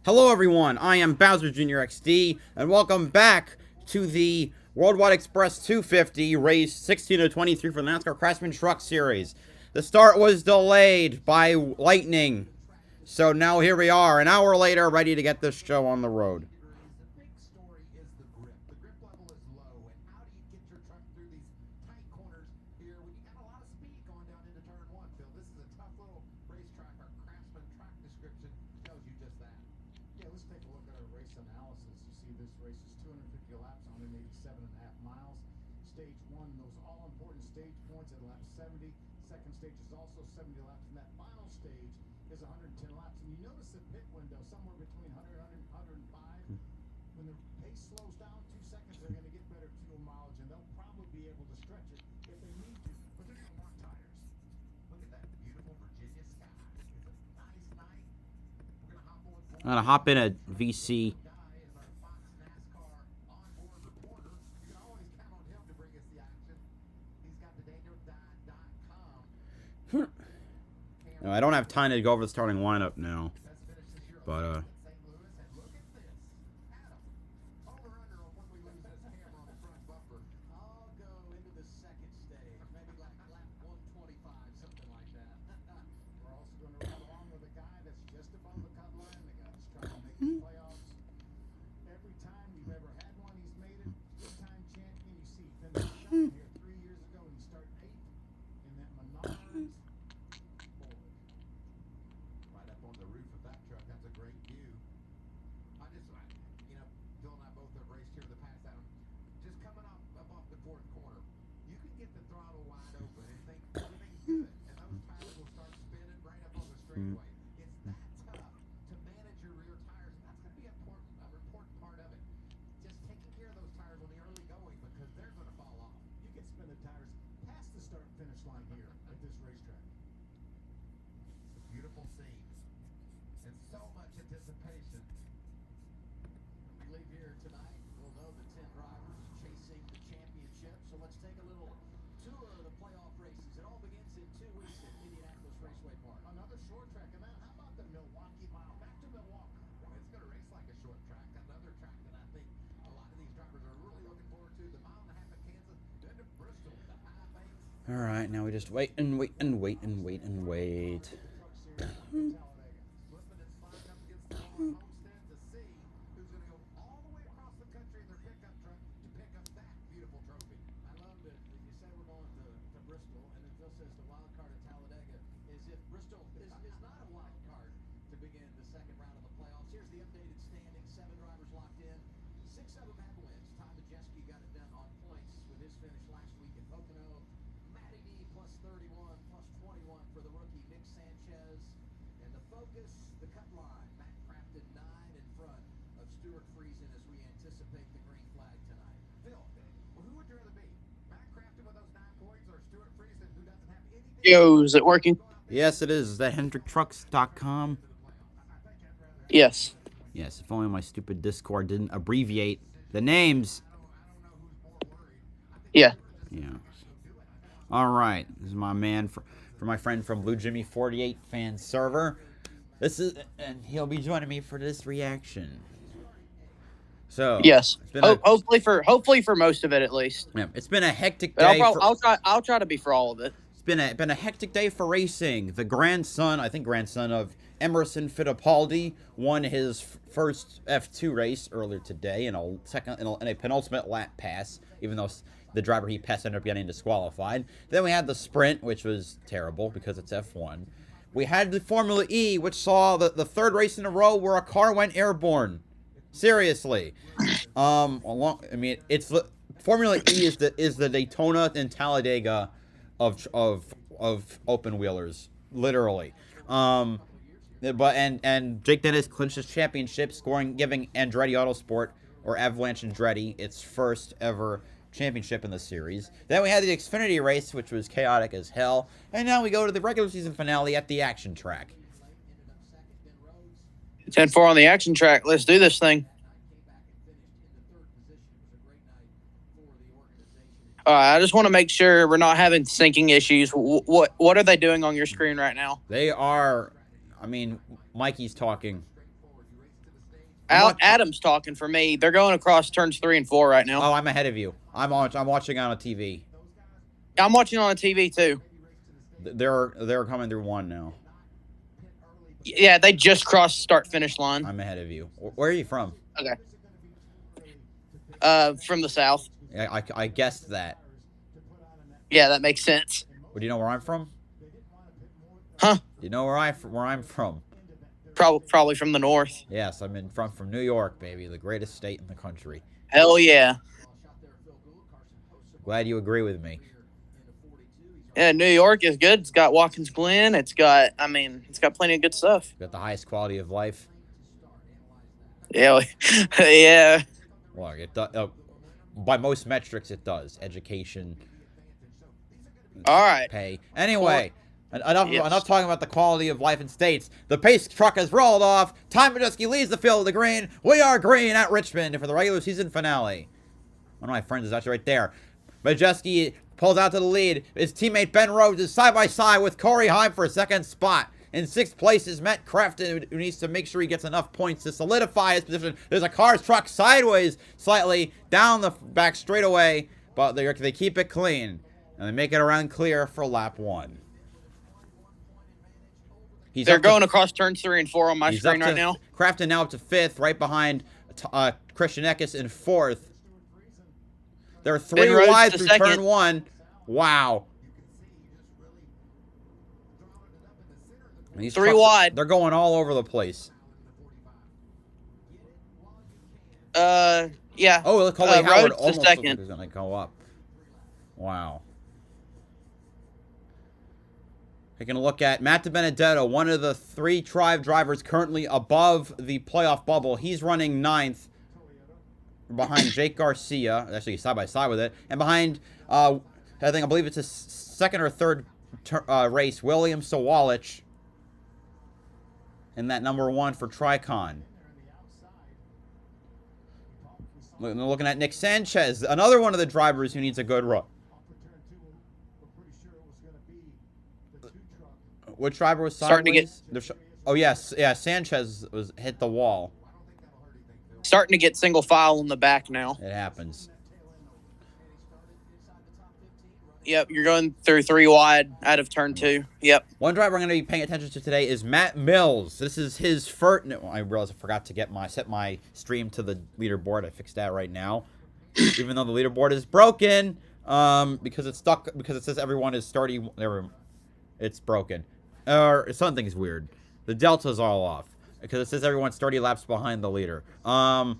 Hello everyone, I am BowserJrXD, and welcome back to the Worldwide Express 250 race 16 of 23 for the NASCAR Craftsman Truck Series. The start was delayed by lightning, so now here we are, an hour later, ready to get this show on the road. I'm gonna hop in a VC. No, I don't have time to go over the starting lineup now, but all right, now we just wait and wait and wait and wait and wait. Yo, is it working? Yes, it is. Is that HendrickTrucks.com? Yes. Yes, if only my stupid Discord didn't abbreviate the names. Yeah. Yeah. All right. This is my man for my friend from Blue Jimmy 48 fan server. And he'll be joining me for this reaction. So yes, hopefully for most of it at least. Yeah, it's been a hectic day. I'll try to be for all of it. It's been a hectic day for racing. The grandson of Emerson Fittipaldi won his first F2 race earlier today in a penultimate lap pass, even though the driver he passed ended up getting disqualified. Then we had the sprint, which was terrible because it's F1. We had the Formula E, which saw the third race in a row where a car went airborne. Seriously. Formula E is the Daytona and Talladega of open wheelers, literally. And Jake Dennis clinched his championship, giving Andretti Autosport, or Avalanche Andretti, its first ever championship in the series. Then we had the Xfinity race, which was chaotic as hell, and now we go to the regular season finale at the action track. 10-4 on the action track. Let's do this thing. All right, I just want to make sure we're not having syncing issues. What are they doing on your screen right now? They are, Mikey's talking. Adam's talking for me. They're going across turns 3 and 4 right now. Oh, I'm ahead of you. I'm watching on a TV. I'm watching on a TV too. They're coming through 1 now. Yeah, they just crossed start-finish line. I'm ahead of you. Where are you from? Okay. From the south. I guessed that. Yeah, that makes sense. Well, do you know where I'm from? Huh? Do you know where I'm from? Probably from the north. Yes, I'm from New York, baby, the greatest state in the country. Hell yeah. Glad you agree with me. Yeah, New York is good. It's got Watkins Glen. It's got plenty of good stuff. Got the highest quality of life. Yeah, yeah. Well, it by most metrics, it does. Education. All right. Pay. Anyway, enough talking about the quality of life in states. The pace truck has rolled off. Ty Majeski leads the field of the green. We are green at Richmond for the regular season finale. One of my friends is actually right there. Majeski pulls out to the lead. His teammate Ben Rhodes is side by side with Corey Hyde for a second spot. In 6th place is Matt Crafton, who needs to make sure he gets enough points to solidify his position. There's a car's truck sideways slightly down the back straightaway, but they keep it clean. And they make it around clear for lap 1. They're going across turns 3 and 4 on my screen right now. Crafton now up to 5th, right behind Christian Eckes in 4th. They're 3 wide through turn 1. Wow. 3 wide. They're going all over the place. Yeah. Oh, look, Coley Howard Rhodes almost second. is going to go up. Wow. Taking a look at Matt DiBenedetto, one of the 3 Tribe drivers currently above the playoff bubble. He's running 9th behind Jake Garcia. Actually, side by side with it. And behind, I believe it's his 2nd or 3rd race, William Sawalich. And that number 1 for Tricon. Looking at Nick Sanchez, another one of the drivers who needs a good run. Which driver was sideways? Oh, yes. Yeah, Sanchez was hit the wall. Starting to get single file in the back now. It happens. Yep, you're going through 3 wide out of turn 2. Yep. One driver I'm going to be paying attention to today is Matt Mills. This is his first. No, I realized I forgot to set my stream to the leaderboard. I fixed that right now. Even though the leaderboard is broken, because it's stuck, because it says everyone is 30. It's broken. Or something's weird. The delta's all off because it says everyone's 30 laps behind the leader. Anyway.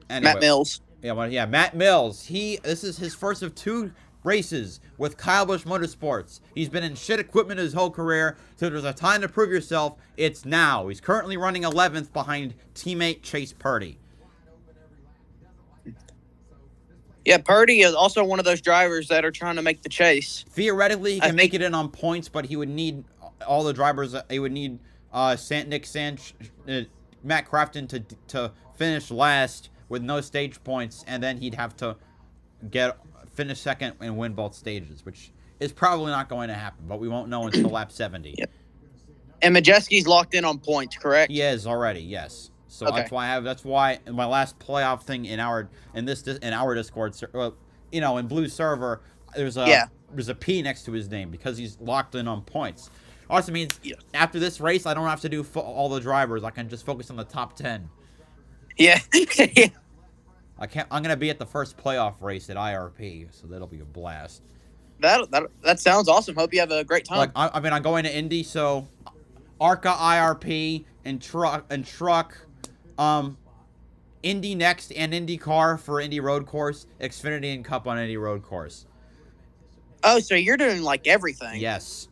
Matt Mills. Yeah, Matt Mills. This is his first of 2 races with Kyle Busch Motorsports. He's been in shit equipment his whole career, so there's a time to prove yourself. It's now. He's currently running 11th behind teammate Chase Purdy. Yeah, Purdy is also one of those drivers that are trying to make the chase. Theoretically, he can make it in on points, but he would need all the drivers. He would need Matt Crafton to finish last with no stage points, and then he'd have to finish 2nd and win both stages, which is probably not going to happen, but we won't know until lap 70. Yep. And Majeski's locked in on points, correct? He is already, yes. So okay. That's why in my last playoff thing in our Discord, in Blue server, there's a P next to his name because he's locked in on points. Also means after this race, I don't have to do all the drivers. I can just focus on the top 10. Yeah. I'm gonna be at the first playoff race at IRP, so that'll be a blast. That sounds awesome. Hope you have a great time. I'm going to Indy, so ARCA, IRP, and truck. Indy next and IndyCar for Indy Road Course, Xfinity and Cup on Indy Road Course. Oh, so you're doing like everything? Yes.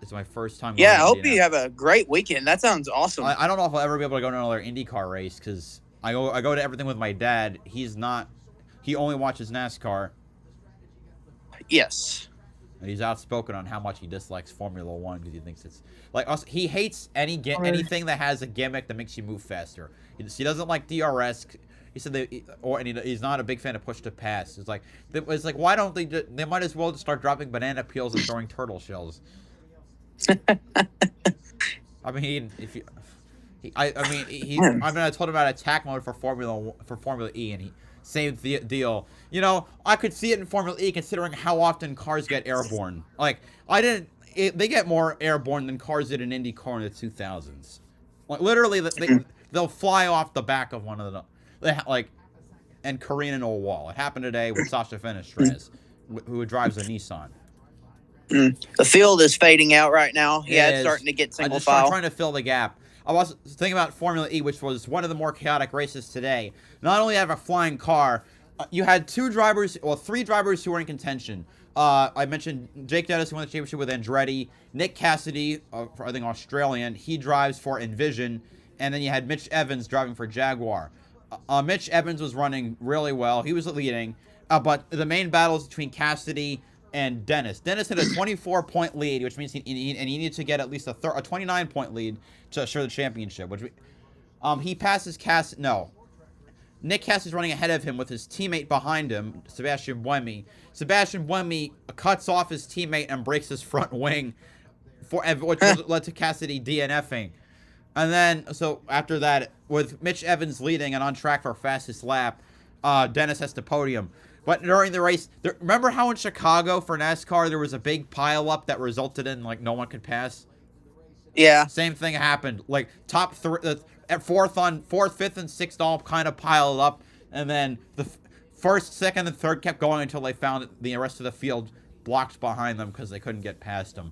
It's my first time. Yeah, I hope you have a great weekend. That sounds awesome. I don't know if I'll ever be able to go to another IndyCar race because I go to everything with my dad. He only watches NASCAR. Yes. And he's outspoken on how much he dislikes Formula One because he thinks it's like us. He hates anything that has a gimmick that makes you move faster. He doesn't like DRS. He said he's not a big fan of push to pass. It's like why don't they might as well just start dropping banana peels and throwing turtle shells. I mean, I told him about attack mode for Formula E, and he same deal. You know, I could see it in Formula E considering how often cars get airborne. Like they get more airborne than cars did in IndyCar in the 2000s. Like literally, they'll fly off the back of one of them, and careen into a wall. It happened today with Sasha Fenestraz, who drives a Nissan. The field is fading out right now. Yeah, it's starting to get single file. I'm trying to fill the gap. I was thinking about Formula E, which was one of the more chaotic races today. Not only have a flying car, you had three drivers who were in contention. I mentioned Jake Dennis, who won the championship with Andretti. Nick Cassidy, I think Australian, he drives for Envision. And then you had Mitch Evans driving for Jaguar. Mitch Evans was running really well. He was leading. But the main battle is between Cassidy and Dennis. Dennis had a 24-point lead, which means he needed to get at least a 29-point lead to assure the championship. He passes Cassidy. No. Nick Cassidy's running ahead of him with his teammate behind him, Sebastian Buemi. Sebastian Buemi cuts off his teammate and breaks his front wing, which led to Cassidy DNFing. And then, so after that, with Mitch Evans leading and on track for fastest lap, Dennis has to podium. But during the race, remember how in Chicago for NASCAR there was a big pileup that resulted in no one could pass? Yeah. Same thing happened. Like top three, at fourth, fifth, and sixth all kind of piled up, and then the first, second, and third kept going until they found the rest of the field blocked behind them because they couldn't get past them.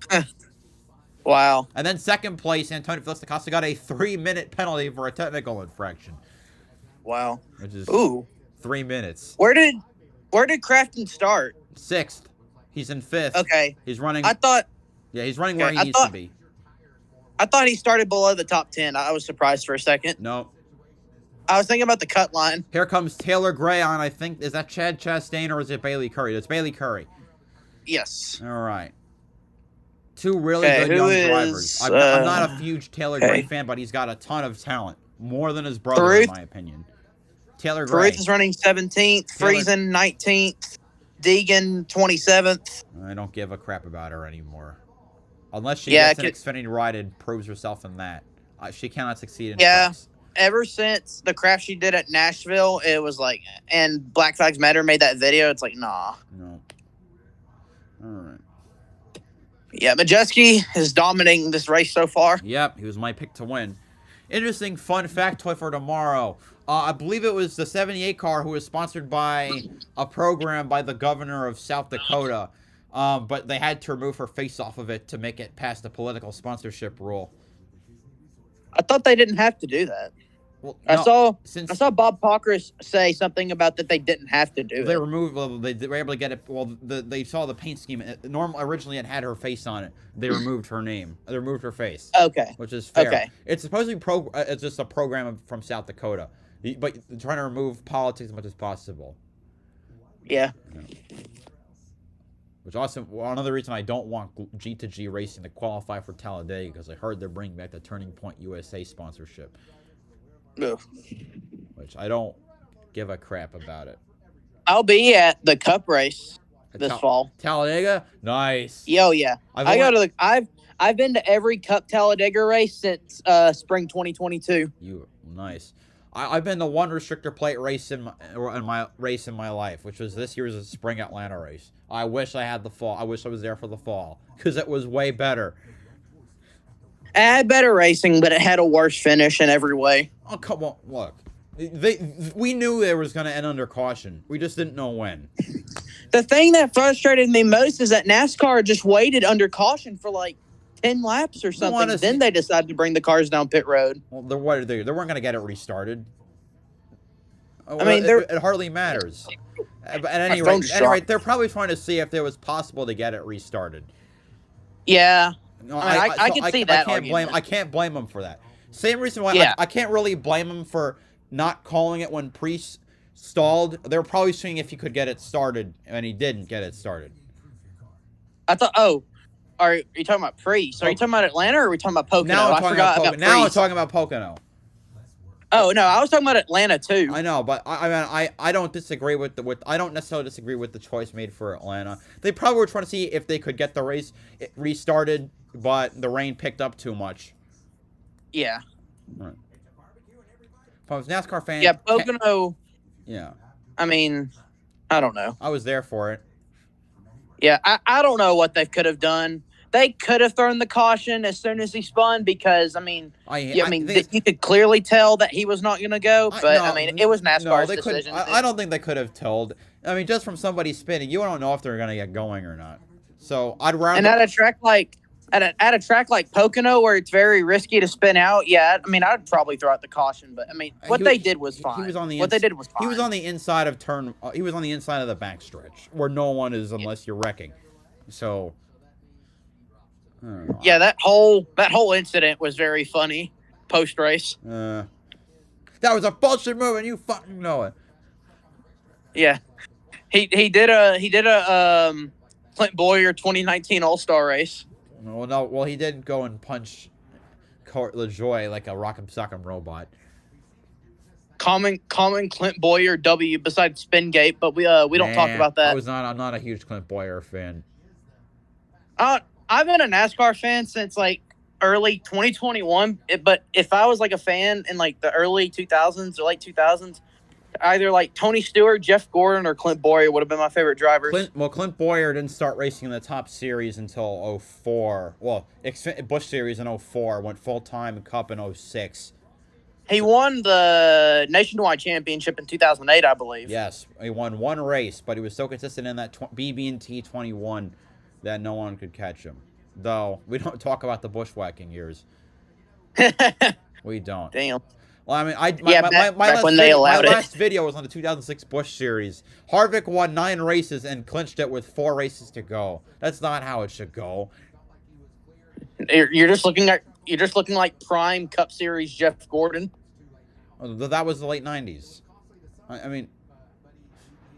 Wow. And then second place, Antonio Felix da Costa got a 3-minute penalty for a technical infraction. Wow. Which is 3 minutes. Where did Crafton start? Sixth. He's in fifth. Okay. He's running. He's running where he needs to be. I thought he started below the top 10. I was surprised for a second. No. I was thinking about the cut line. Here comes Taylor Gray on, I think. Is that Chad Chastain or is it Bailey Curry? It's Bailey Curry. Yes. All right. Two really good young drivers. I'm not a huge Taylor Gray fan, but he's got a ton of talent. More than his brother, in my opinion. Taylor Gray. Caruth is running 17th. Friesen 19th. Deegan 27th. I don't give a crap about her anymore. Unless she gets an Xfinity ride and proves herself in that. She cannot succeed in trucks. Ever since the crap she did at Nashville, it was like, and Black Flags Matter made that video, it's like, nah. No. All right. Yeah, Majeski is dominating this race so far. Yep, he was my pick to win. Interesting fun factoid for tomorrow. I believe it was the 78 car who was sponsored by a program by the governor of South Dakota. But they had to remove her face off of it to make it past the political sponsorship rule. I thought they didn't have to do that. Well, I saw Bob Pockris say something about that they didn't have to do. They removed. Well, they were able to get it. Well, they saw the paint scheme. Originally it had her face on it. They removed her name. They removed her face. Okay. Which is fair. Okay. It's supposed to be it's just a program from South Dakota, but they're trying to remove politics as much as possible. Yeah. Which also, another reason I don't want G2G Racing to qualify for Talladega, because I heard they're bringing back the Turning Point USA sponsorship. Ugh. Which I don't give a crap about it. I'll be at the Cup race this fall. Talladega? Nice. Yo, yeah. I've been to every Cup Talladega race since spring 2022. Nice. I've been to one restrictor plate race in my life, which was this year's spring Atlanta race. I wish I had the fall. I wish I was there for the fall because it was way better. It had better racing, but it had a worse finish in every way. Oh, come on. Look. We knew they was going to end under caution. We just didn't know when. The thing that frustrated me most is that NASCAR just waited under caution for like 10 laps or something. Then they decided to bring the cars down pit road. Well, they weren't going to get it restarted. I mean, it hardly matters. At any rate, they're probably trying to see if it was possible to get it restarted. Yeah. No, I can see that. I can't blame them for that. Same reason why I can't really blame them for not calling it when Priest stalled. They were probably seeing if he could get it started, and he didn't get it started. I thought, are you talking about Priest? Are you talking about Atlanta, or are we talking about Pocono? Now I'm talking about Pocono. Oh no, I was talking about Atlanta too. I know, but I don't disagree with I don't necessarily disagree with the choice made for Atlanta. They probably were trying to see if they could get the race restarted, but the rain picked up too much. Yeah. All right. If I was a NASCAR fan, Yeah, Pocono. Yeah. I mean, I don't know. I was there for it. Yeah, I don't know what they could have done. They could have thrown the caution as soon as he spun because, I mean, you could clearly tell that he was not going to go. But, it was NASCAR's decision. I don't think they could have told. I mean, just from somebody spinning, you don't know if they're going to get going or not. So I'd rather. And at a track like Pocono, where it's very risky to spin out, I'd probably throw out the caution. But they did was fine. He was on the He was on the inside of turn. He was on the inside of the backstretch where no one is unless you're wrecking. So. Yeah, that whole incident was very funny post race. That was a bullshit move, and you fucking know it. Yeah, he did a Clint Boyer 2019 All-Star race. Well, he did go and punch LaJoie like a rock'em sock'em robot. Common Clint Boyer W besides Spingate, but we don't talk about that. I'm not a huge Clint Boyer fan. I've been a NASCAR fan since like early 2021, but if I was like a fan in like the early 2000s or late 2000s, either like Tony Stewart, Jeff Gordon, or Clint Boyer would have been my favorite drivers. Clint Boyer didn't start racing in the top series until 04. Well, Busch Series in 04, went full-time Cup in 06. He won the Nationwide Championship in 2008, I believe. Yes, he won one race, but he was so consistent in that BB&T 21 that no one could catch him. Though, we don't talk about the bushwhacking years. We don't. Damn. Well, I mean, my last video was on the 2006 Busch Series. Harvick won 9 races and clinched it with 4 races to go. That's not how it should go. You're just looking like prime Cup Series Jeff Gordon. That was the late 90s.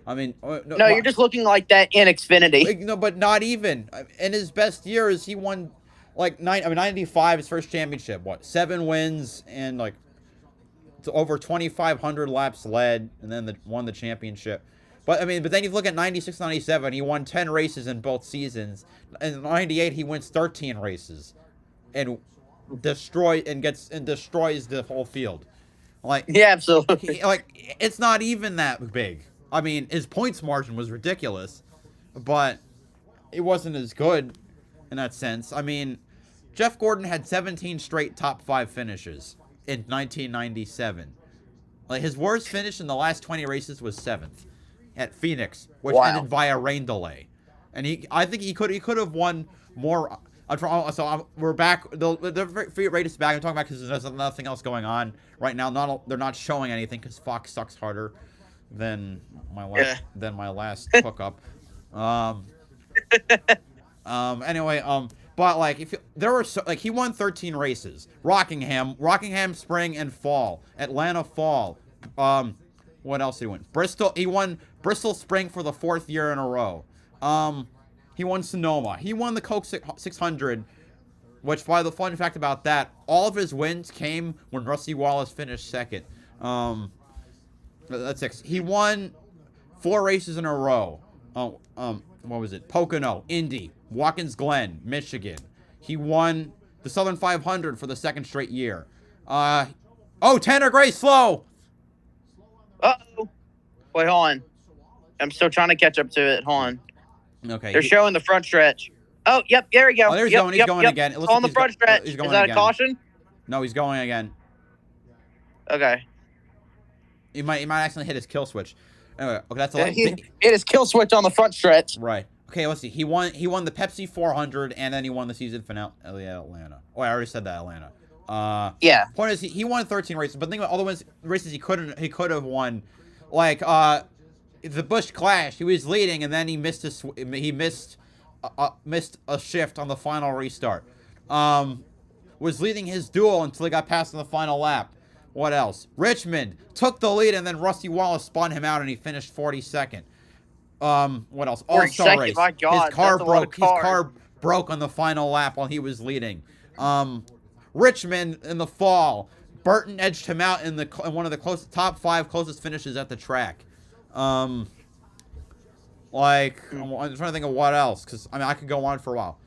No, you're just looking like that in Xfinity. No, but not even. In his best years, he won like 95, his first championship. 7 wins and like over 2,500 laps led, and then won the championship. But then you look at 96, 97, he won 10 races in both seasons. In 98, he wins 13 races, and destroys the whole field. Yeah, absolutely. It's not even that big. His points margin was ridiculous, but it wasn't as good in that sense. Jeff Gordon had 17 straight top 5 finishes in 1997. His worst finish in the last 20 races was 7th at Phoenix, which ended via rain delay. And I think he could have won more. So we're back. The rate is back. I'm talking about because there's nothing else going on right now. They're not showing anything because Fox sucks harder than my last hookup. Anyway, but he won 13 races. Rockingham spring and fall. Atlanta fall. What else did he win? Bristol. He won Bristol spring for the 4th year in a row. He won Sonoma. He won the Coke 600, which, by the fun fact about that, all of his wins came when Rusty Wallace finished 2nd. That's 6. He won 4 races in a row. What was it? Pocono, Indy, Watkins Glen, Michigan. He won the Southern 500 for the 2nd straight year. Tanner Gray, slow. Uh-oh. Wait, hold on. I'm still trying to catch up to it. Hold on. Okay. They're showing the front stretch. Oh, yep, there we go. Oh, he's going again. It looks on the front stretch. Is that a caution? No, he's going again. Okay. He might accidentally hit his kill switch. Anyway, okay, that's a lot. Hit his kill switch on the front stretch. Right. Okay, let's see. He won the Pepsi 400, and then he won the season finale at Atlanta. Oh, I already said that, Atlanta. Yeah. Point is, he won 13 races, but think about all the races he could have won. Like the Busch Clash, he was leading, and then he missed a shift on the final restart. Was leading his duel until he got past on the final lap. What else? Richmond took the lead, and then Rusty Wallace spun him out, and he finished 42nd. What else? All-Star race. My God, his car broke on the final lap while he was leading. Richmond in the fall. Burton edged him out in one of the top 5 closest finishes at the track. I'm trying to think of what else, because I could go on for a while.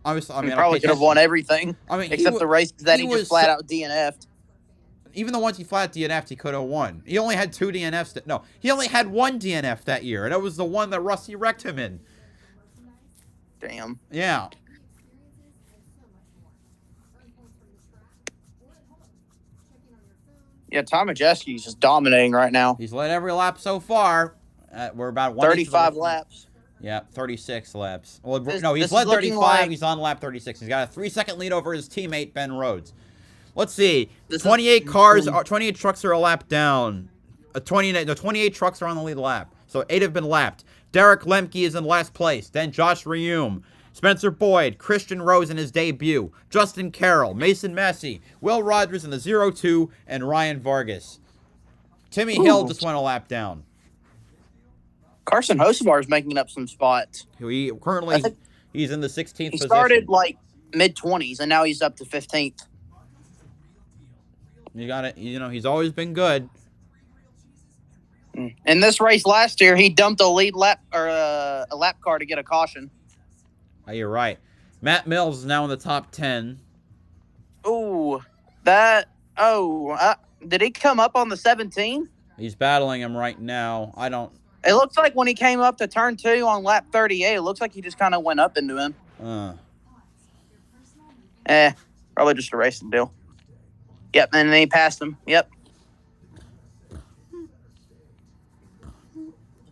Obviously, he probably could have won everything. Except the races that he just flat out DNF'd. Even the ones he flat DNF'd, he could have won. He only had 2 DNFs. No, he only had 1 DNF that year, and that was the one that Rusty wrecked him in. Damn. Yeah. Yeah, Tom Majeski's just dominating right now. He's led every lap so far. We're about 35 laps. Yeah, 36 laps. Well, This he's is led looking 35. like- He's on lap 36. He's got a 3-second lead over his teammate, Ben Rhodes. Let's see. 28 trucks are a lap down. 28 trucks are on the lead lap. So 8 have been lapped. Derek Lemke is in last place. Then Josh Reaume, Spencer Boyd, Christian Rose in his debut, Justin Carroll, Mason Massey, Will Rogers in the 0-2, and Ryan Vargas. Timmy Hill just went a lap down. Carson Hocevar is making up some spots. He's in the 16th position. He started like mid-20s, and now he's up to 15th. You got it. You know, he's always been good. In this race last year, he dumped a lead lap or a lap car to get a caution. Oh, you're right. Matt Mills is now in the top 10. Ooh, did he come up on the 17? He's battling him right now. It looks like when he came up to turn 2 on lap 38, it looks like he just kind of went up into him. Probably just a racing deal. Yep, and then he passed him. Yep.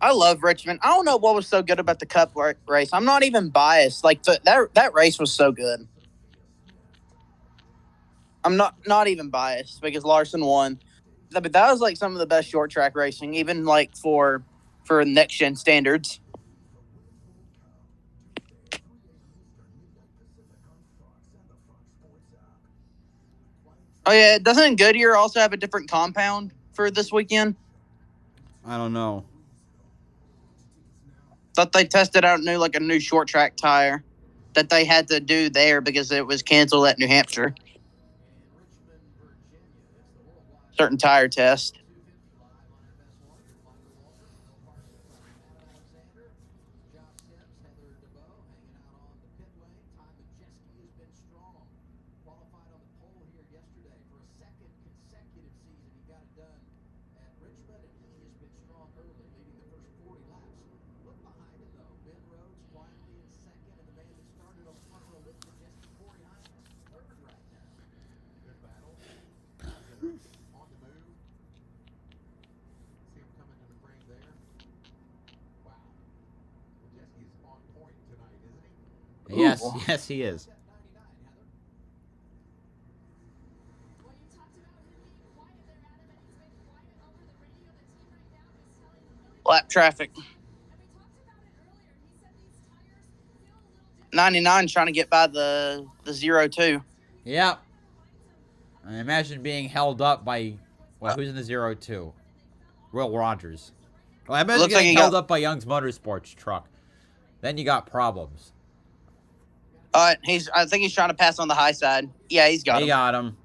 I love Richmond. I don't know what was so good about the Cup race. I'm not even biased. Like that race was so good. I'm not even biased because Larson won. But that was like some of the best short track racing, even like for next gen standards. Oh yeah, doesn't Goodyear also have a different compound for this weekend? I don't know. Thought they tested out a new short track tire that they had to do there because it was canceled at New Hampshire. Certain tire test. Yes, he is. Lap traffic. 99 trying to get by the 0-2. Yep. I imagine being held up by who's in the 0-2? Will Rogers. Well, I imagine getting held up by Young's Motorsports truck. Then you got problems. I think he's trying to pass on the high side. Yeah, he got him.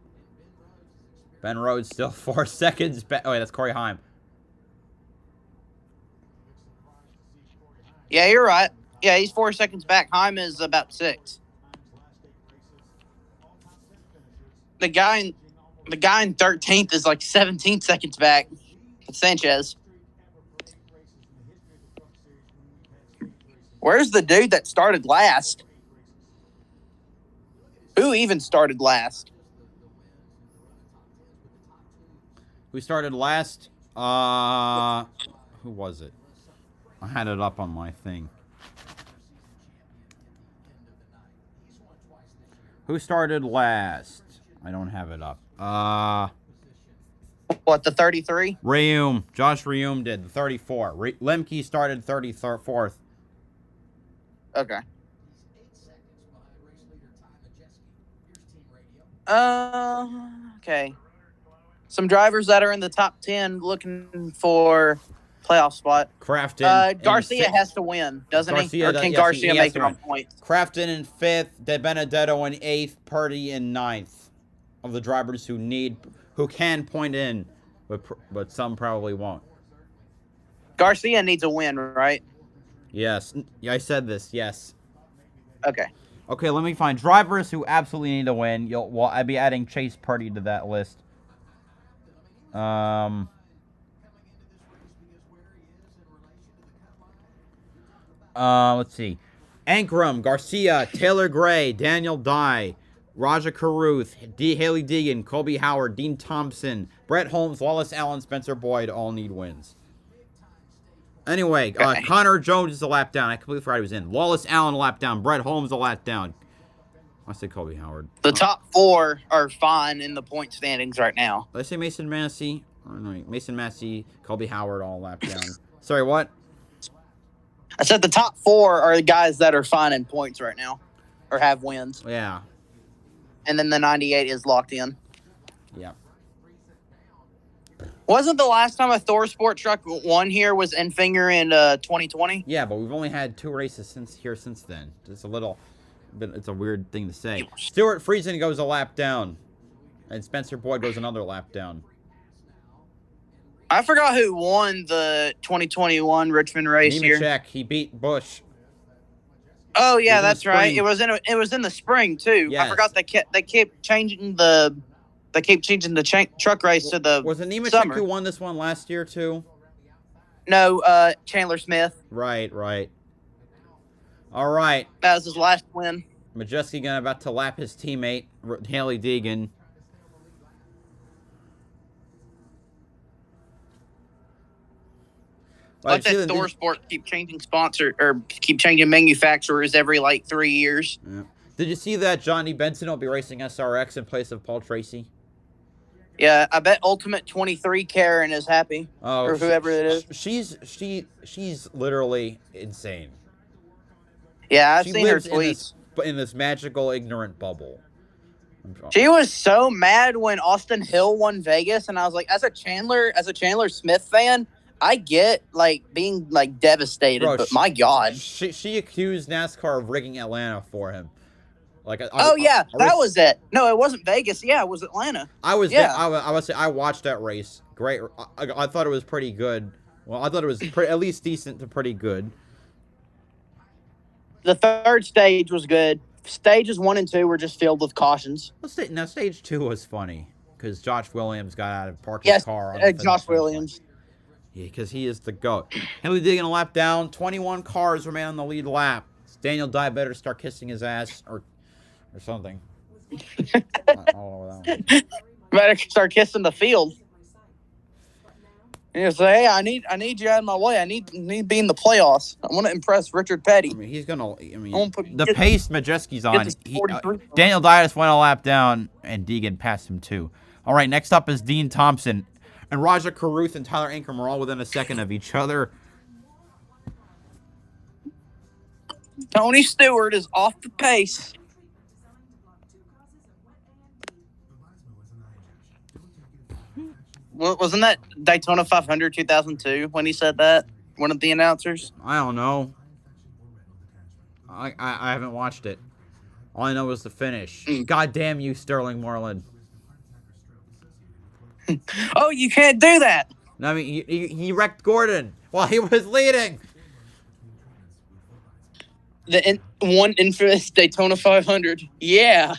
Ben Rhodes still 4 seconds back. Oh, wait, that's Corey Heim. Yeah, you're right. Yeah, he's 4 seconds back. Heim is about 6. The guy in 13th is like 17 seconds back. It's Sanchez. Where's the dude that started last? Who even started last? Who started last? Who was it? I had it up on my thing. Who started last? I don't have it up. What, the 33? Reaume. Josh Reaume did, the 34. Lemke started 34th. Okay. Okay. Some drivers that are in the top 10 looking for playoff spot. Crafton. Garcia has to win, doesn't he? Or can Garcia make it on points? Crafton in 5th, De Benedetto in 8th, Purdy in 9th. Of the drivers who can point in, but some probably won't. Garcia needs a win, right? Yes. Yeah, I said this. Yes. Okay. Okay, let me find drivers who absolutely need to win. I'll be adding Chase Purdy to that list. Let's see. Ankrum, Garcia, Taylor Gray, Daniel Dye, Raja Caruth, Haley Deegan, Colby Howard, Dean Thompson, Brett Holmes, Wallace Allen, Spencer Boyd all need wins. Anyway, Okay. Connor Jones is a lap down. I completely forgot he was in. Wallace Allen a lap down. Brett Holmes a lap down. I said Colby Howard. The top 4 are fine in the point standings right now. Did I say Mason Massey? Oh, no, Mason Massey, Colby Howard all lap down. Sorry, what? I said the top 4 are the guys that are fine in points right now, or have wins. Yeah. And then the 98 is locked in. Yeah. Wasn't the last time a Thor Sport truck won here was Enfinger in 2020? Yeah, but we've only had 2 races since then. It's a little, but it's a weird thing to say. Stuart Friesen goes a lap down, and Spencer Boyd goes another lap down. I forgot who won the 2021 Richmond race here. Nemechek, he beat Busch. Oh yeah, that's right. It was in the spring too. Yes. I forgot they kept changing the truck race to the Was it Nemechek summer. who won this one last year too? No, Chandler Smith. Right. All right. That was his last win. Majeski about to lap his teammate Haley Deegan. Like that Thor Sport keep changing sponsor or keep changing manufacturers every like 3 years. Yeah. Did you see that Johnny Benson will be racing SRX in place of Paul Tracy? Yeah, I bet Ultimate 23 Karen is happy. Oh, or whoever it is. She's literally insane. Yeah, I've seen her tweets. In this magical ignorant bubble. She was so mad when Austin Hill won Vegas, and I was like, as a Chandler Smith fan, I get like being like devastated, Bro, but my God, she accused NASCAR of rigging Atlanta for him. Like, that was it. No, it wasn't Vegas. Yeah, it was Atlanta. I watched that race. Great. I thought it was pretty good. Well, I thought it was at least decent to pretty good. The third stage was good. Stages 1 and 2 were just filled with cautions. Now, stage 2 was funny because Josh Williams got out of parked his car. Josh Williams. Yeah, because he is the GOAT. Haley Deegan a lap down. 21 cars remain on the lead lap. Daniel Dye better start kissing his ass or something. I don't know that one. Better start kissing the field. And you say, hey, I need you out of my way. I need to be in the playoffs. I want to impress Richard Petty. I mean, the pace Majeski's on. Daniel Dye just went a lap down, and Deegan passed him too. All right, next up is Dean Thompson. And Raja Caruth and Tyler Ankrum are all within a second of each other. Tony Stewart is off the pace. Wasn't that Daytona 500 2002 when he said that? One of the announcers? I don't know. I haven't watched it. All I know is the finish. God damn you, Sterling Moreland. Oh, you can't do that. No, I mean, he wrecked Gordon while he was leading. One infamous Daytona 500. Yeah.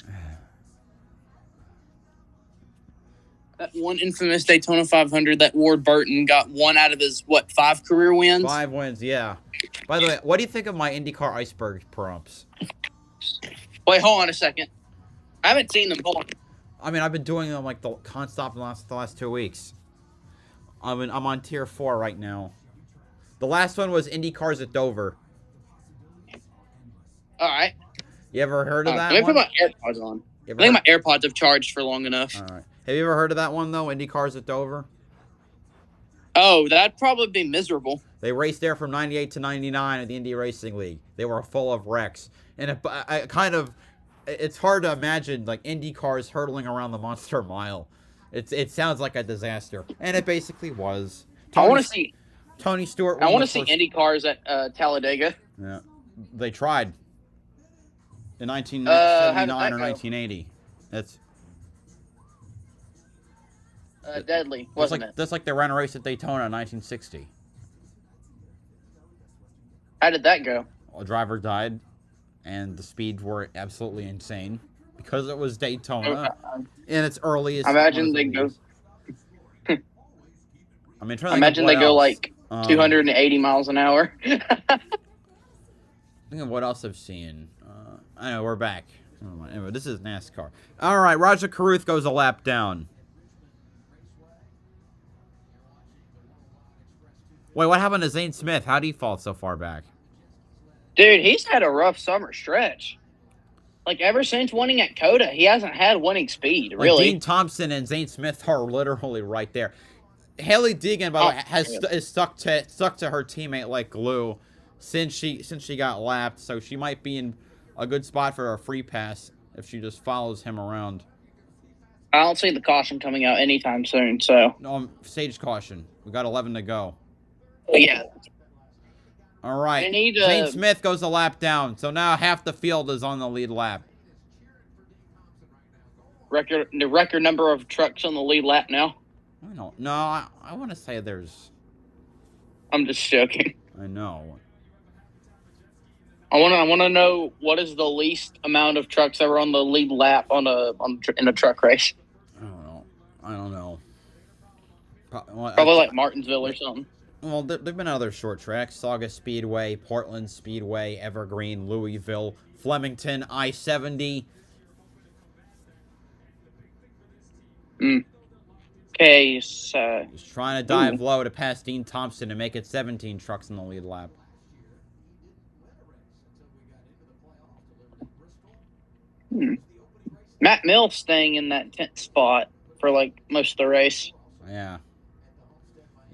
That one infamous Daytona 500 that Ward Burton got 1 out of his, 5 career wins? 5 wins, yeah. By the way, what do you think of my IndyCar iceberg prompts? Wait, hold on a second. I haven't seen them. Hold on. I mean, I've been doing them like the constop the last 2 weeks. I'm on tier 4 right now. The last one was IndyCars at Dover. All right. You ever heard of that one? Let me put my AirPods on. I think my AirPods have charged for long enough. All right. Have you ever heard of that one, though? IndyCars at Dover? Oh, that'd probably be miserable. They raced there from 98 to 99 at the Indy Racing League. They were full of wrecks. And it's hard to imagine, like, Indy cars hurtling around the Monster Mile. It sounds like a disaster. And it basically was. I want to see Tony Stewart. I want to see Indy cars at Talladega. Yeah. They tried. In 1979 or 1980. That's... deadly, wasn't it? That's like they ran a race at Daytona in 1960. How did that go? A driver died, and the speeds were absolutely insane because it was Daytona in its earliest. I imagine they go. I mean, trying to think Imagine of they what go else. like 280 miles an hour. Think of what else I've seen. I know, we're back. Anyway, this is NASCAR. All right, Roger Carruth goes a lap down. Wait, what happened to Zane Smith? How'd he fall so far back? Dude, he's had a rough summer stretch. Like, ever since winning at Coda, he hasn't had winning speed, Like, really. Dean Thompson and Zane Smith are literally right there. Haley Deegan, by the way, is stuck to her teammate like glue since she got lapped, so she might be in a good spot for a free pass if she just follows him around. I don't see the caution coming out anytime soon, so. No, stage caution. We got 11 to go. Yeah. All right. Zane Smith goes a lap down, so now half the field is on the lead lap. The record number of trucks on the lead lap now. I don't know. I want to say there's. I'm just joking. I know. I want to know what is the least amount of trucks that were on the lead lap in a truck race. I don't know. Probably like Martinsville or something. Well, there've been other short tracks: Sauga Speedway, Portland Speedway, Evergreen, Louisville, Flemington, I-70. Okay, so He's trying to dive low to pass Dean Thompson and make it 17 trucks in the lead lap. Matt Mills staying in that 10th spot for like most of the race. Yeah.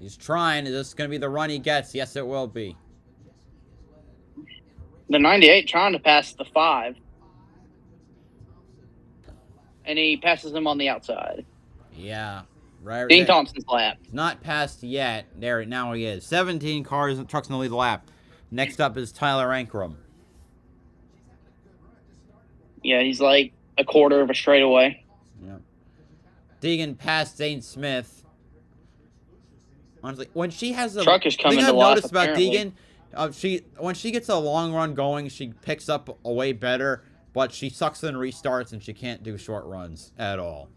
He's trying. Is this going to be the run he gets? Yes, it will be. The 98 trying to pass the 5. And he passes him on the outside. Yeah. Right. Dean Thompson's lap. Not passed yet. There, now he is. 17 cars and trucks in the lead lap. Next up is Tyler Ankrum. Yeah, he's like a quarter of a straightaway. Yeah. Deegan passed Zane Smith. Honestly, when she has a truck is coming thing to I've life, noticed about apparently. Deegan, when she gets a long run going, she picks up a way better, but she sucks in restarts and she can't do short runs at all.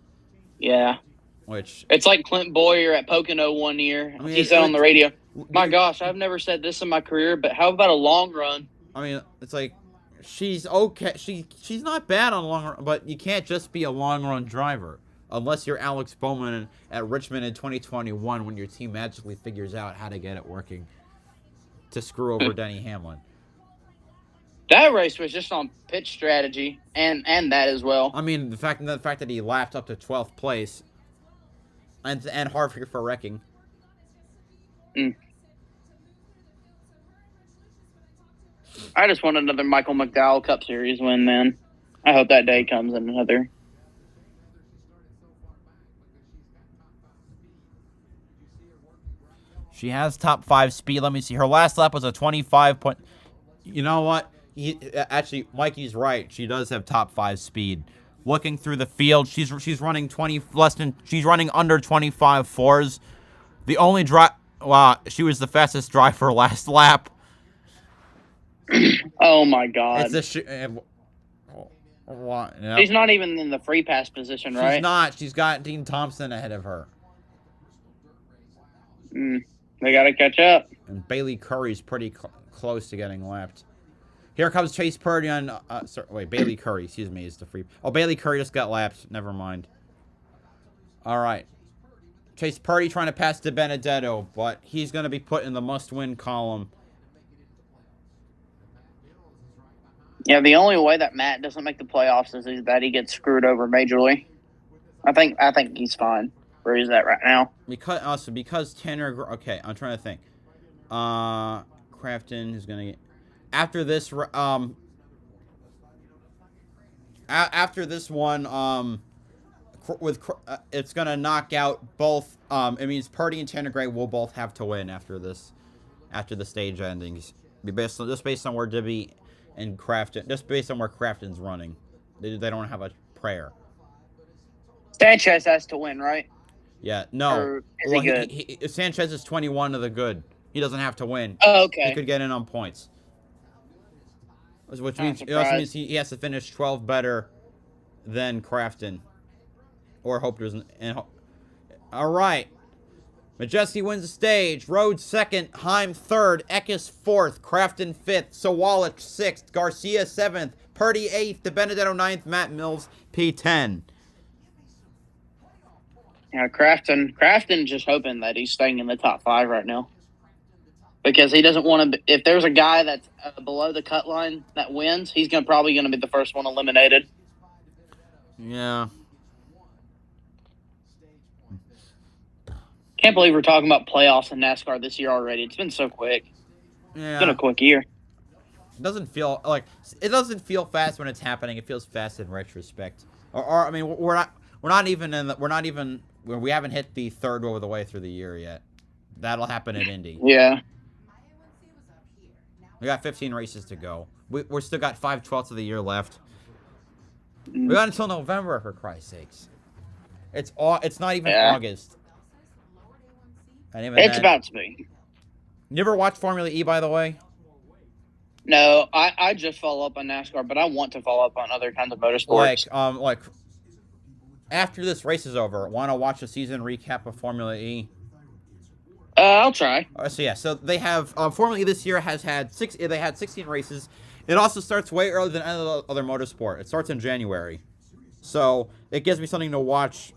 Yeah. Which it's like Clint Boyer at Pocono one year. I mean, he said on the radio, "My gosh, I've never said this in my career, but how about a long run?" I mean, it's like she's okay. She's not bad on long run, but you can't just be a long run driver unless you're Alex Bowman at Richmond in 2021 when your team magically figures out how to get it working to screw over Denny Hamlin. That race was just on pitch strategy and that as well. I mean, the fact that he lapped up to 12th place and hard for wrecking. I just want another Michael McDowell Cup Series win, man. I hope that day comes in another. She has top 5 speed. Let me see. Her last lap was a 25 point. You know what? Actually, Mikey's right. She does have top 5 speed. Looking through the field, she's running she's running under 25 fours. The only she was the fastest driver last lap. Oh my God. It's no. She's not even in the free pass position, right? She's not. She's got Dean Thompson ahead of her. They got to catch up. And Bailey Curry's pretty close to getting lapped. Here comes Chase Purdy on... Bailey Curry, excuse me, is the free... Oh, Bailey Curry just got lapped. Never mind. All right. Chase Purdy trying to pass to Benedetto, but he's going to be put in the must-win column. Yeah, the only way that Matt doesn't make the playoffs is that he gets screwed over majorly. I think he's fine where he's at right now. Because Tanner... Okay, I'm trying to think. Crafton is going to get... After this one, it's gonna knock out both. It means Purdy and Tanner Gray will both have to win after the stage endings. Based on where Dibby and Crafton, just based on where Crafton's running, they don't have a prayer. Sanchez has to win, right? Yeah, no. Or is he good? Sanchez is 21 of the good. He doesn't have to win. Oh, okay. He could get in on points. Which means it also means he has to finish 12 better than Crafton. Or Hope doesn't. All right. Majeski wins the stage. Rhodes second. Heim third. Eckes fourth. Crafton fifth. Sawallich sixth. Garcia seventh. Purdy eighth. DeBenedetto ninth. Matt Mills P10. Yeah, Crafton just hoping that he's staying in the top 5 right now. Because he doesn't want to. If there's a guy that's below the cut line that wins, he's probably going to be the first one eliminated. Yeah. Can't believe we're talking about playoffs in NASCAR this year already. It's been so quick. Yeah. It's been a quick year. It doesn't feel fast when it's happening. It feels fast in retrospect. Or I mean, we haven't hit the third of the way through the year yet. That'll happen at Indy. Yeah. We got 15 races to go. We're still got 5/12 of the year left. We got until November, for Christ's sakes. It's not even August. And even It's about to be. You ever watch Formula E, by the way? No, I just follow up on NASCAR, but I want to follow up on other kinds of motorsports. Like after this race is over, want to watch a season recap of Formula E? I'll try. So they have Formula E this year has had 16 races. It also starts way earlier than any other motorsport. It starts in January, so it gives me something to watch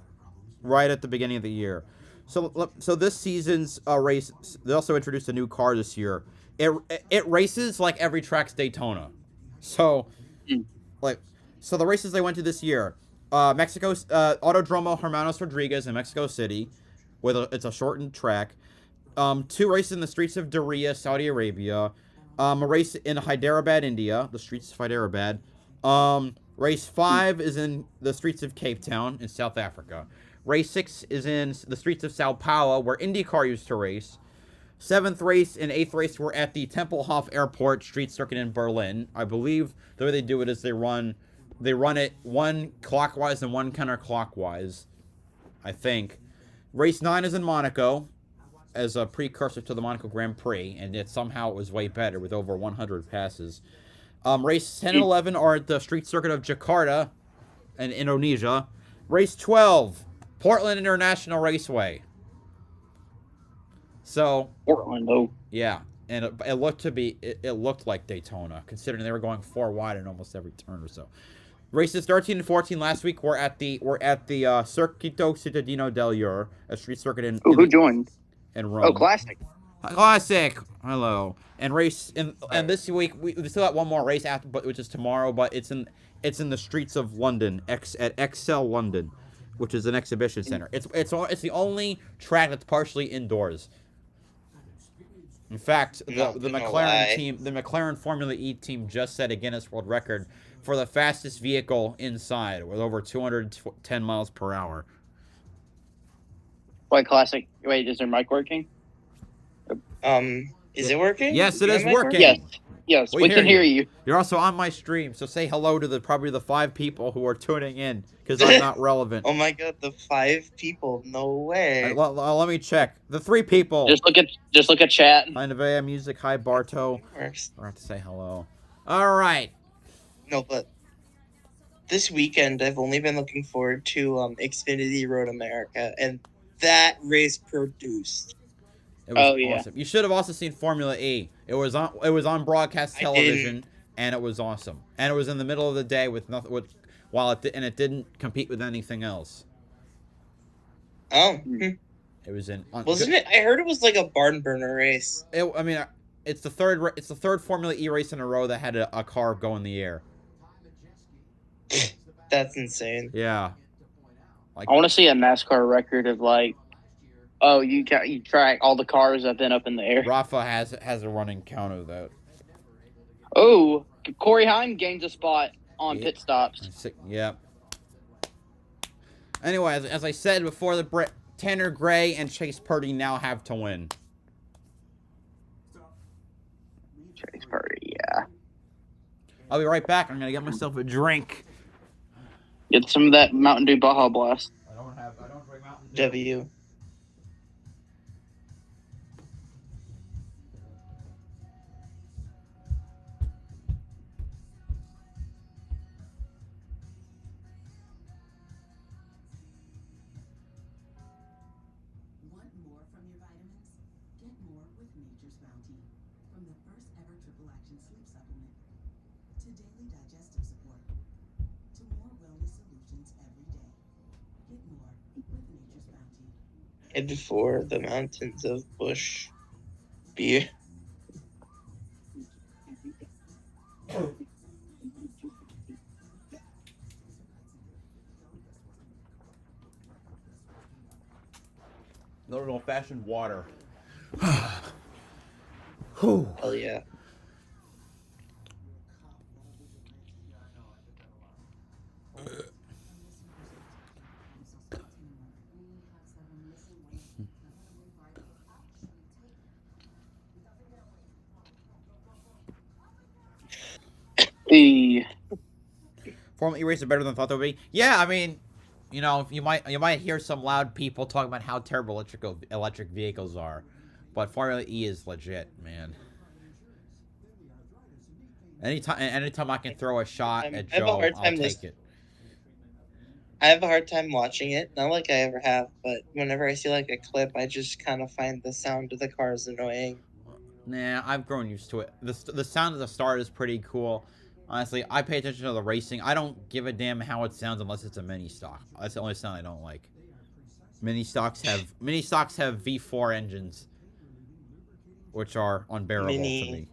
right at the beginning of the year. So this season's race, they also introduced a new car this year. It races like every track's Daytona. So the races they went to this year, Mexico's Autodromo Hermanos Rodriguez in Mexico City, it's a shortened track. 2 races in the streets of Diriyah, Saudi Arabia. A race in Hyderabad, India, the streets of Hyderabad. Race 5 is in the streets of Cape Town in South Africa. Race 6 is in the streets of Sao Paulo, where IndyCar used to race. 7th race and 8th race were at the Tempelhof Airport street circuit in Berlin. I believe the way they do it is they run it one clockwise and one counterclockwise, I think. Race 9 is in Monaco as a precursor to the Monaco Grand Prix, and it was way better with over 100 passes. Race 10 and 11 are at the street circuit of Jakarta in Indonesia. Race 12, Portland International Raceway. So Portland, though. Yeah, and it looked like Daytona, considering they were going 4 wide in almost every turn or so. Races 13 and 14 last week were at the Circuito Cittadino dell'Ur, a street circuit in. Who joined? In Rome. Oh, Classic. Hello. And this week we still got one more race after, which is tomorrow. But it's in the streets of London, at Excel London, which is an exhibition center. It's the only track that's partially indoors. In fact, the McLaren team, the McLaren Formula E team, just set a Guinness World Record for the fastest vehicle inside with over 210 miles per hour. Wait, Classic. Wait, is their mic working? Is it working? Yes, it is working. Yes, we can hear you. You're also on my stream, so say hello to probably the 5 people who are tuning in, because I'm not relevant. Oh my god, the 5 people! No way. Let me check. The 3 people. Just look at chat. Hi Nevaeh Music. Hi Barto. Works. I have to say hello. All right. No, but this weekend I've only been looking forward to Xfinity Road America, and that race produced. It was awesome. You should have also seen Formula E. It was on broadcast television, and it was awesome. And it was in the middle of the day with nothing. It didn't compete with anything else. Oh. It was in. Wasn't it? I heard it was like a barn burner race. It's the third Formula E race in a row that had a car go in the air. That's insane. Yeah. I want to see a NASCAR record of you track all the cars that been up in the air. Rafa has a running count of that. Oh, Corey Heim gains a spot on pit stops. Yeah. Anyway, as I said before, Tanner Gray and Chase Purdy now have to win. Chase Purdy, yeah. I'll be right back. I'm gonna get myself a drink. Get some of that Mountain Dew Baja Blast. I don't drink Mountain Dew. W. Want more from Nature's Bounty. From the first ever triple action sleep supplement to daily digestive support to more wellness solutions every day. Get more with Nature's Bounty. Head for the mountains of Bush beer. Little old-fashioned water. Whew. Hell yeah. The Formula E races are better than I thought they would be. Yeah, I mean, you know, you might hear some loud people talking about how terrible electric vehicles are, but Formula E is legit, man. Anytime I can throw a shot at I have a Joe, hard I'll time take it. I have a hard time watching it, not like I ever have, but whenever I see like a clip, I just kind of find the sound of the cars annoying. Nah, I've grown used to it. The sound of the start is pretty cool. Honestly, I pay attention to the racing. I don't give a damn how it sounds unless it's a mini stock. That's the only sound I don't like. Mini stocks have V4 engines, which are unbearable to me.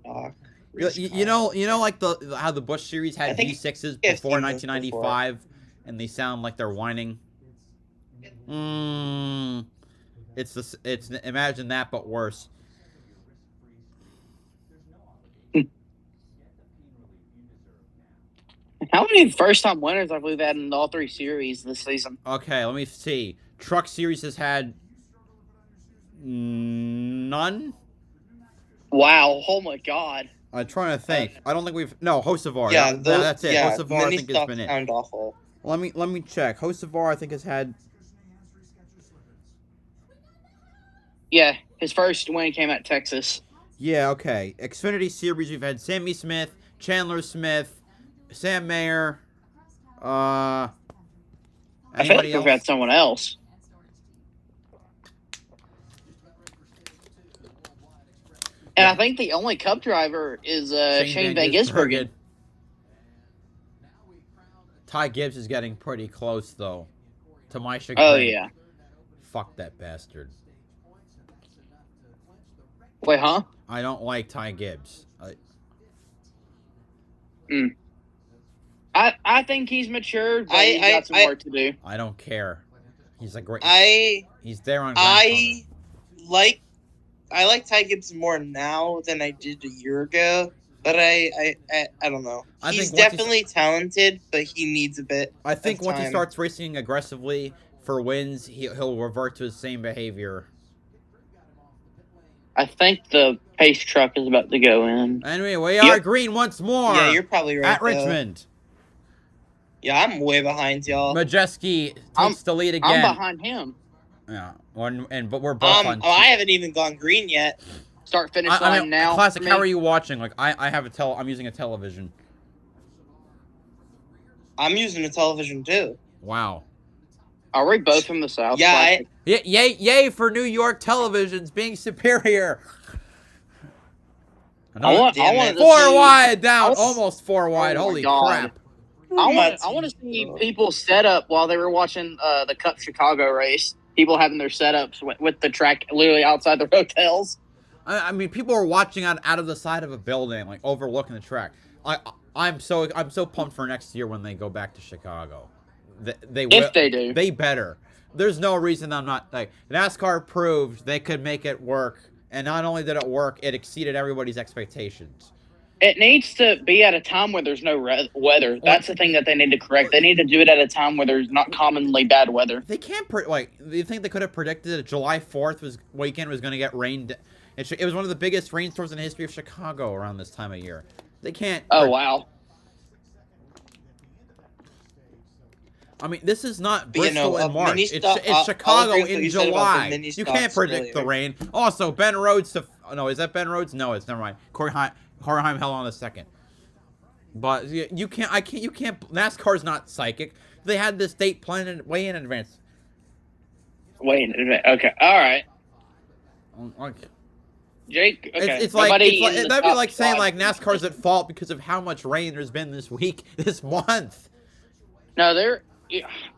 Stock. You know, like how the Busch series had V6s before 1995, and they sound like they're whining. It's imagine that, but worse. How many first-time winners have we had in all three series this season? Okay, let me see. Truck Series has had none. Wow! Oh my God! I'm trying to think. I don't think we've Hocevar. Yeah, That's it. Yeah, Hocevar, I think has been it. Sound awful. Let me check. Hocevar, I think has had. Yeah, his first win came at Texas. Yeah. Okay. Xfinity Series, we've had Sammy Smith, Chandler Smith, Sam Mayer. I feel like Anybody we've else? had someone else. And I think the only Cup driver is Shane Van Gisbergen. Ty Gibbs is getting pretty close, though. To my chagrin. Oh, yeah. Fuck that bastard. Wait, huh? I don't like Ty Gibbs. I think he's matured, but he's got some work to do. I don't care. He's a great. He's there on. I like Ty Gibbs more now than I did a year ago, but I don't know. He's definitely talented, but he needs a bit. I think of once he time. starts racing aggressively for wins, he'll revert to his same behavior. I think the pace truck is about to go in. Anyway, we are green once more. Yeah, you're probably right. At Richmond. Yeah, I'm way behind y'all. Majeski takes the lead again. I'm behind him. Yeah, but we're both on. I haven't even gone green yet. Start finish line now. Classic. How are you watching? Like I have I'm using a television. I'm using a television too. Wow. Are we both from the South? Yeah. Yay for New York televisions being superior. I want four wide down, almost four wide. Holy crap! I want to see people set up while they were watching the Cup Chicago race. People having their setups with the track literally outside their hotels. I mean, people are watching out of the side of a building, like overlooking the track. I'm so pumped for next year when they go back to Chicago. If they do, they better. There's no reason I'm not like NASCAR proved they could make it work, and not only did it work, it exceeded everybody's expectations. It needs to be at a time where there's no weather. That's the thing that they need to correct. They need to do it at a time where there's not commonly bad weather. They can't do you think they could have predicted that July 4th weekend was going to get rained? It was one of the biggest rainstorms in the history of Chicago around this time of year. They can't. Oh wow. I mean, this is not Bristol in March. It's Chicago in July. You can't predict the rain. Also, Ben Rhodes is that Ben Rhodes? No, it's never mind. Corey Heim held on a second. But you can't. NASCAR's not psychic. They had this date planned way in advance. Way in advance. Okay. All right. Jake. Okay. It's like that'd be like saying like NASCAR's at fault because of how much rain there's been this week, this month. No,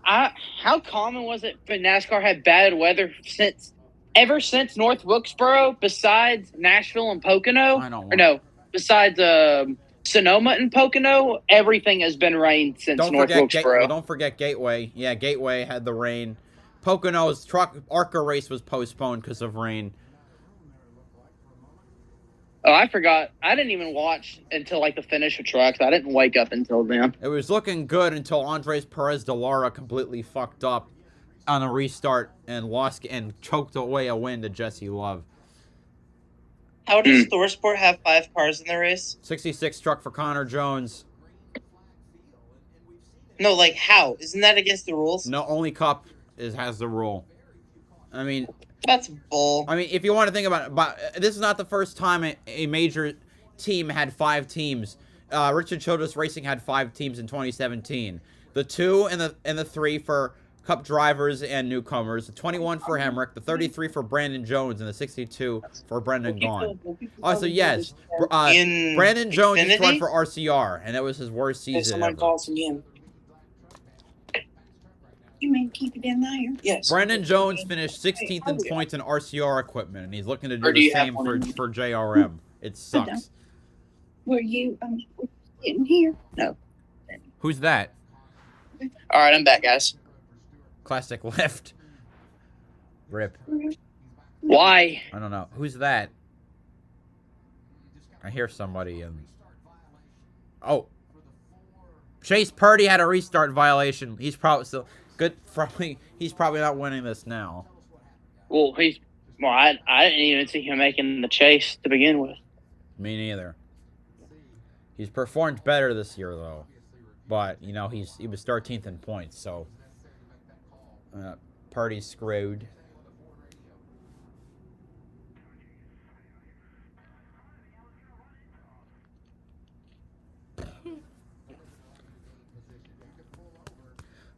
how common was it for NASCAR had bad weather ever since North Wilkesboro, besides Nashville and Pocono? I don't know. Or no, besides Sonoma and Pocono, everything has been rain since North Wilkesboro. Don't forget Gateway. Yeah, Gateway had the rain. Pocono's ARCA race was postponed because of rain. Oh, I forgot. I didn't even watch until like the finish of trucks. I didn't wake up until then. It was looking good until Andres Perez de Lara completely fucked up on a restart and lost and choked away a win to Jesse Love. How does ThorSport have 5 cars in the race? 66 truck for Connor Jones. No, like how? Isn't that against the rules? No, only Cup has the rule. I mean, that's bull. I mean, if you want to think about it, but this is not the first time a major team had 5 teams. Richard Childress Racing had 5 teams in 2017. The 2 and the 3 for Cup drivers and newcomers. The 21 for Hemrick, the 33 for Brandon Jones, and the 62 for Brendan Gaughan. Also, yes, Brandon Jones used to run for RCR, and that was his worst season. Someone calls again. You mean keep it in there? Yes. Brandon Jones finished 16th in points in RCR equipment, and he's looking to do the same for JRM. It sucks. Were you in here? No. Who's that? All right, I'm back, guys. Classic left. Rip. Why? I don't know. Who's that? I hear somebody. Oh. Chase Purdy had a restart violation. He's probably still good. He's probably not winning this now. Well, I didn't even see him making the chase to begin with. Me neither. He's performed better this year though, but you know he was 13th in points, so Purdy's screwed.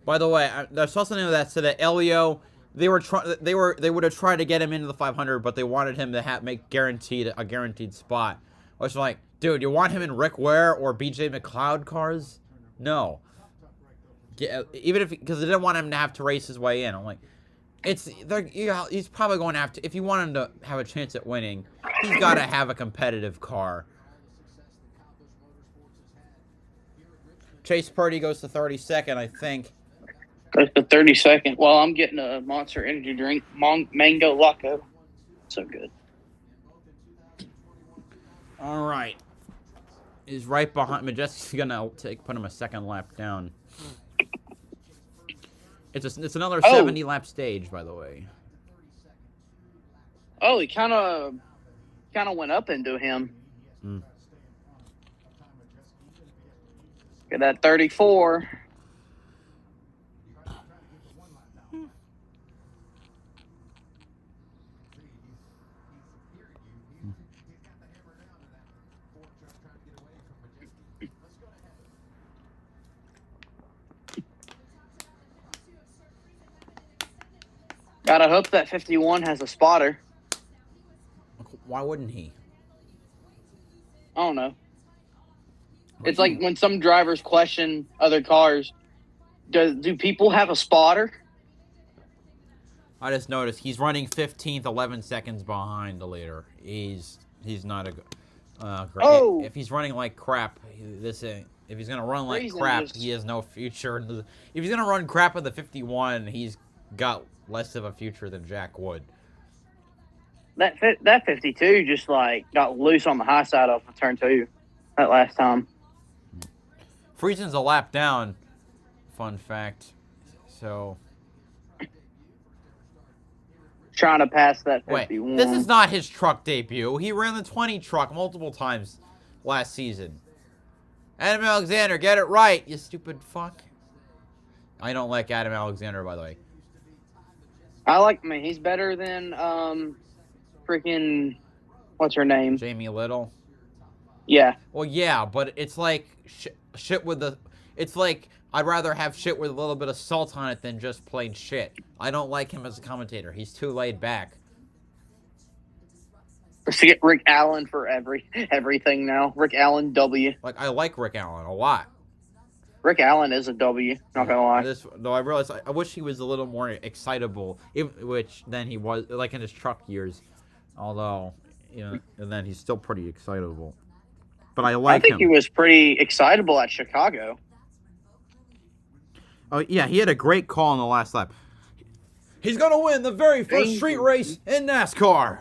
By the way, I saw something that said that Elio, they would have tried to get him into the 500, but they wanted him to make a guaranteed spot. I was like, dude, you want him in Rick Ware or BJ McLeod cars? No. Even if because they didn't want him to have to race his way in. I'm like, he's probably going to have to. If you want him to have a chance at winning, he's got to have a competitive car. Chase Purdy goes to 32nd, I think. Goes to 32nd. Well, I'm getting a Monster Energy drink, Mango Loco. So good. All right. He's right behind. Majesty's gonna put him a second lap down. It's another 70 lap stage, by the way. Oh, he kind of went up into him. Get that 34. Gotta hope that 51 has a spotter. Why wouldn't he? I don't know. It's like when some drivers question other cars. Do people have a spotter? I just noticed he's running 15th, 11 seconds behind the leader. He's not a good. Great. If he's running like crap, if he's gonna run like crap, he has no future. If he's gonna run crap with the 51, he's got less of a future than Jack Wood. That 52 just like got loose on the high side of turn 2 that last time. Friesen's a lap down. Fun fact. So trying to pass that 51. Wait, this is not his truck debut. He ran the 20 truck multiple times last season. Adam Alexander, get it right, you stupid fuck. I don't like Adam Alexander, by the way. He's better than freaking what's her name? Jamie Little. Yeah. Well, yeah, but it's like shit with the. It's like I'd rather have shit with a little bit of salt on it than just plain shit. I don't like him as a commentator. He's too laid back. Let's get Rick Allen for everything now. Rick Allen W. Like, I like Rick Allen a lot. Rick Allen is a W. Not gonna lie. Though I realize I wish he was a little more excitable, which then he was like in his truck years. Although, and then he's still pretty excitable. But I like him. I think he was pretty excitable at Chicago. Oh yeah, he had a great call in the last lap. He's gonna win the very first street race in NASCAR.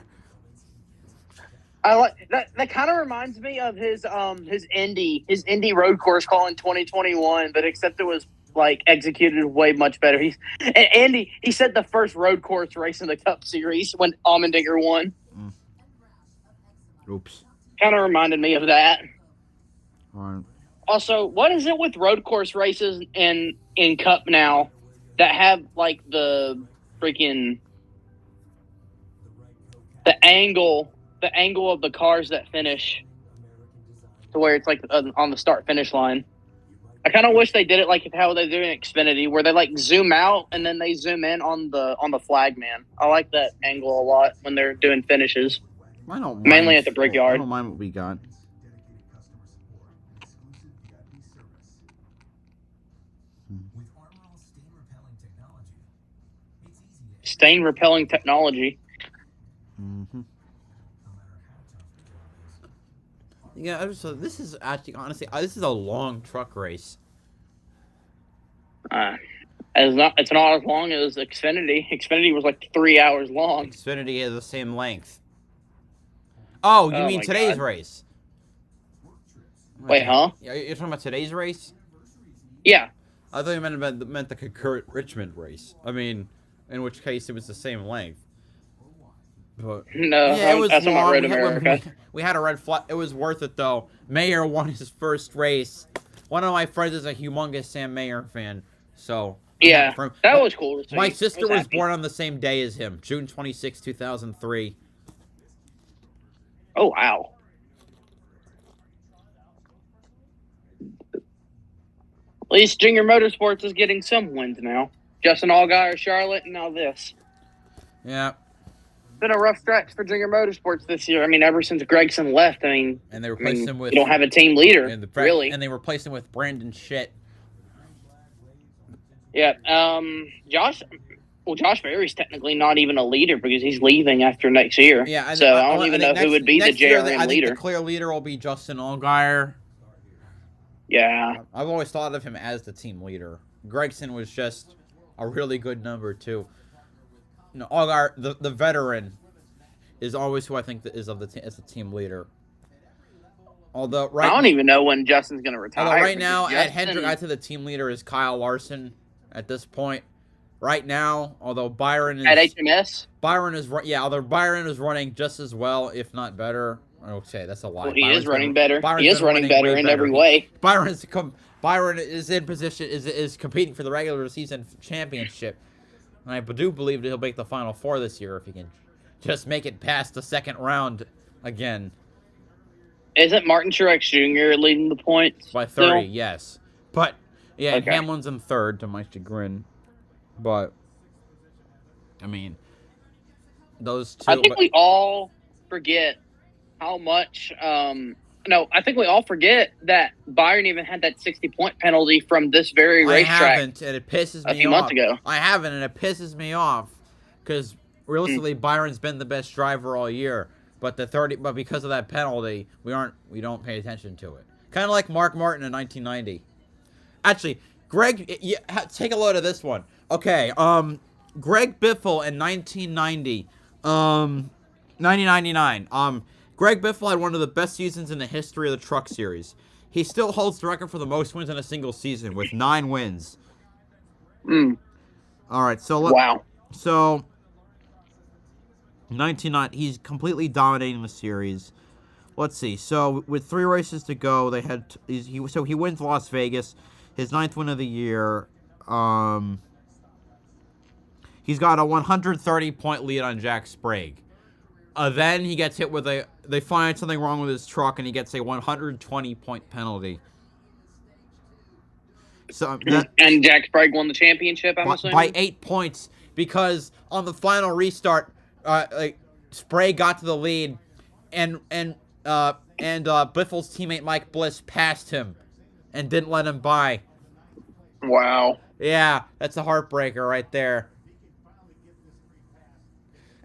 I like that. That kind of reminds me of his Indy road course call in 2021, but except it was like executed way much better. He said the first road course race in the Cup Series when Allmendinger won. Oops. Kind of reminded me of that. All right. Also, what is it with road course races in Cup now that have like the freaking the angle of the cars that finish to where it's like on the start finish line? I kind of wish they did it like how they do in Xfinity, where they like zoom out and then they zoom in on the flag man. I like that angle a lot when they're doing finishes. I don't mind. Mainly at the Brickyard. I don't mind what we got. Stain repelling technology. Mm-hmm. Yeah, so this is actually, honestly, this is a long truck race. It's not as long as Xfinity. Xfinity was like 3 hours long. Xfinity is the same length. Oh, you mean today's race? Wait, huh? You're talking about today's race? Yeah. I thought you meant the concurrent Richmond race. I mean, in which case it was the same length. But, no, yeah, it was that's long. Red America. We had a red flag. It was worth it, though. Mayer won his first race. One of my friends is a humongous Sam Mayer fan, so... Yeah, that was cool to see. My sister was born on the same day as him, June 26, 2003. Oh, wow. At least Junior Motorsports is getting some wins now. Justin Allgaier, Charlotte, and now this. Yeah. It's been a rough stretch for Junior Motorsports this year. I mean, ever since Gregson left, and they replaced him with... You don't have a team leader, really. And they replaced him with Brandon Shit. Yeah. Josh Berry's technically not even a leader because he's leaving after next year. Yeah. I don't even know who would be the JRM leader. I think the clear leader will be Justin Allgaier. Yeah. I've always thought of him as the team leader. Gregson was just a really good number, too. Allgaier, the veteran, is always who I think is as the team leader. Although I don't even know when Justin's going to retire. Although right now, at Hendrick, I think the team leader is Kyle Larson at this point. Right now, although Byron is... At HMS? Although Byron is running just as well, if not better. Okay, that's a lie. Well, he is running better. He is running better in every way. Byron is in position, is competing for the regular season championship. And I do believe that he'll make the Final Four this year if he can just make it past the second round again. Isn't Martin Truex Jr. leading the points? By 30, yes. But, yeah, okay. Hamlin's in third, to my chagrin. But, I mean, those two... I think we all forget how much... I think we all forget that Byron even had that 60-point penalty from this very racetrack. I haven't, and it pisses me off. A few months ago. I haven't, and it pisses me off. Because, realistically, Byron's been the best driver all year. But because of that penalty, we don't pay attention to it. Kind of like Mark Martin in 1990. Actually, Greg, take a load of this one. Okay, Greg Biffle in 1990, 1999. Greg Biffle had one of the best seasons in the history of the Truck Series. He still holds the record for the most wins in a single season with 9 wins. All right, so wow. So 1990, he's completely dominating the series. Let's see. So with 3 races to go, he wins Las Vegas, his 9th win of the year. He's got a 130-point lead on Jack Sprague. Then he gets hit with they find something wrong with his truck, and he gets a 120-point penalty. So and Jack Sprague won the championship, I'm assuming? By 8 points, because on the final restart, Sprague got to the lead, Biffle's teammate Mike Bliss passed him and didn't let him by. Wow. Yeah, that's a heartbreaker right there.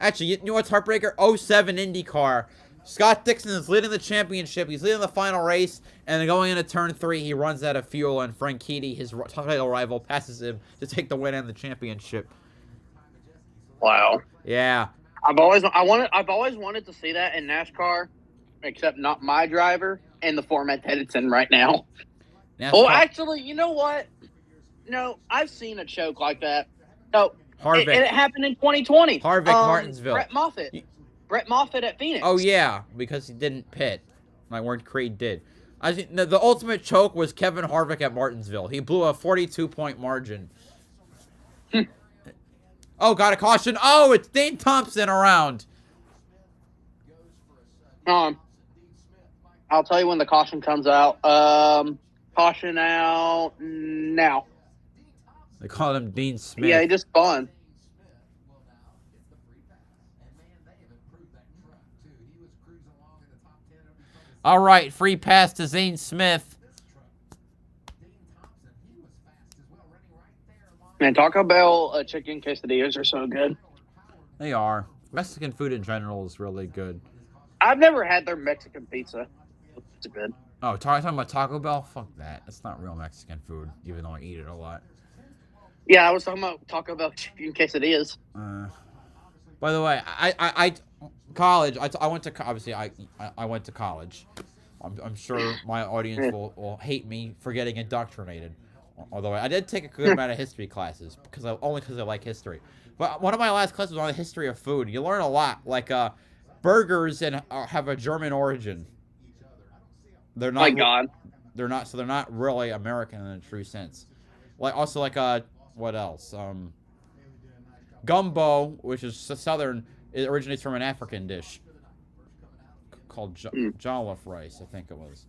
Actually, you know what's heartbreaker? 07 IndyCar. Scott Dixon is leading the championship. He's leading the final race, and then going into turn 3, he runs out of fuel, and Franchitti, his title rival, passes him to take the win and the championship. Wow. Yeah. I've always wanted to see that in NASCAR, except not my driver and the format that it's in right now. NASCAR. Oh, actually, you know what? No, I've seen a choke like that. No, Harvick. it happened in 2020. Harvick, Martinsville. Brett Moffitt at Phoenix. Oh, yeah, because he didn't pit. My word, Creed did. I think the ultimate choke was Kevin Harvick at Martinsville. He blew a 42-point margin. Oh, got a caution. Oh, it's Dane Thompson around. I'll tell you when the caution comes out. Caution out now. They call him Dean Smith. Yeah, he just spun. All right, free pass to Zane Smith. Man, Taco Bell chicken quesadillas are so good. They are. Mexican food in general is really good. I've never had their Mexican pizza. It's good. Oh, talking about Taco Bell? Fuck that. It's not real Mexican food, even though I eat it a lot. Yeah, I was talking about Taco Bell chicken quesadillas. By the way, I college. I went to obviously I went to college. I'm sure my audience will hate me for getting indoctrinated. Although I did take a good amount of history classes only because I like history. But one of my last classes was on the history of food. You learn a lot, like burgers have a German origin. They're not. My God. They're not really American in a true sense. Like also what else? Gumbo, which is southern, it originates from an African dish called jollof rice, I think it was.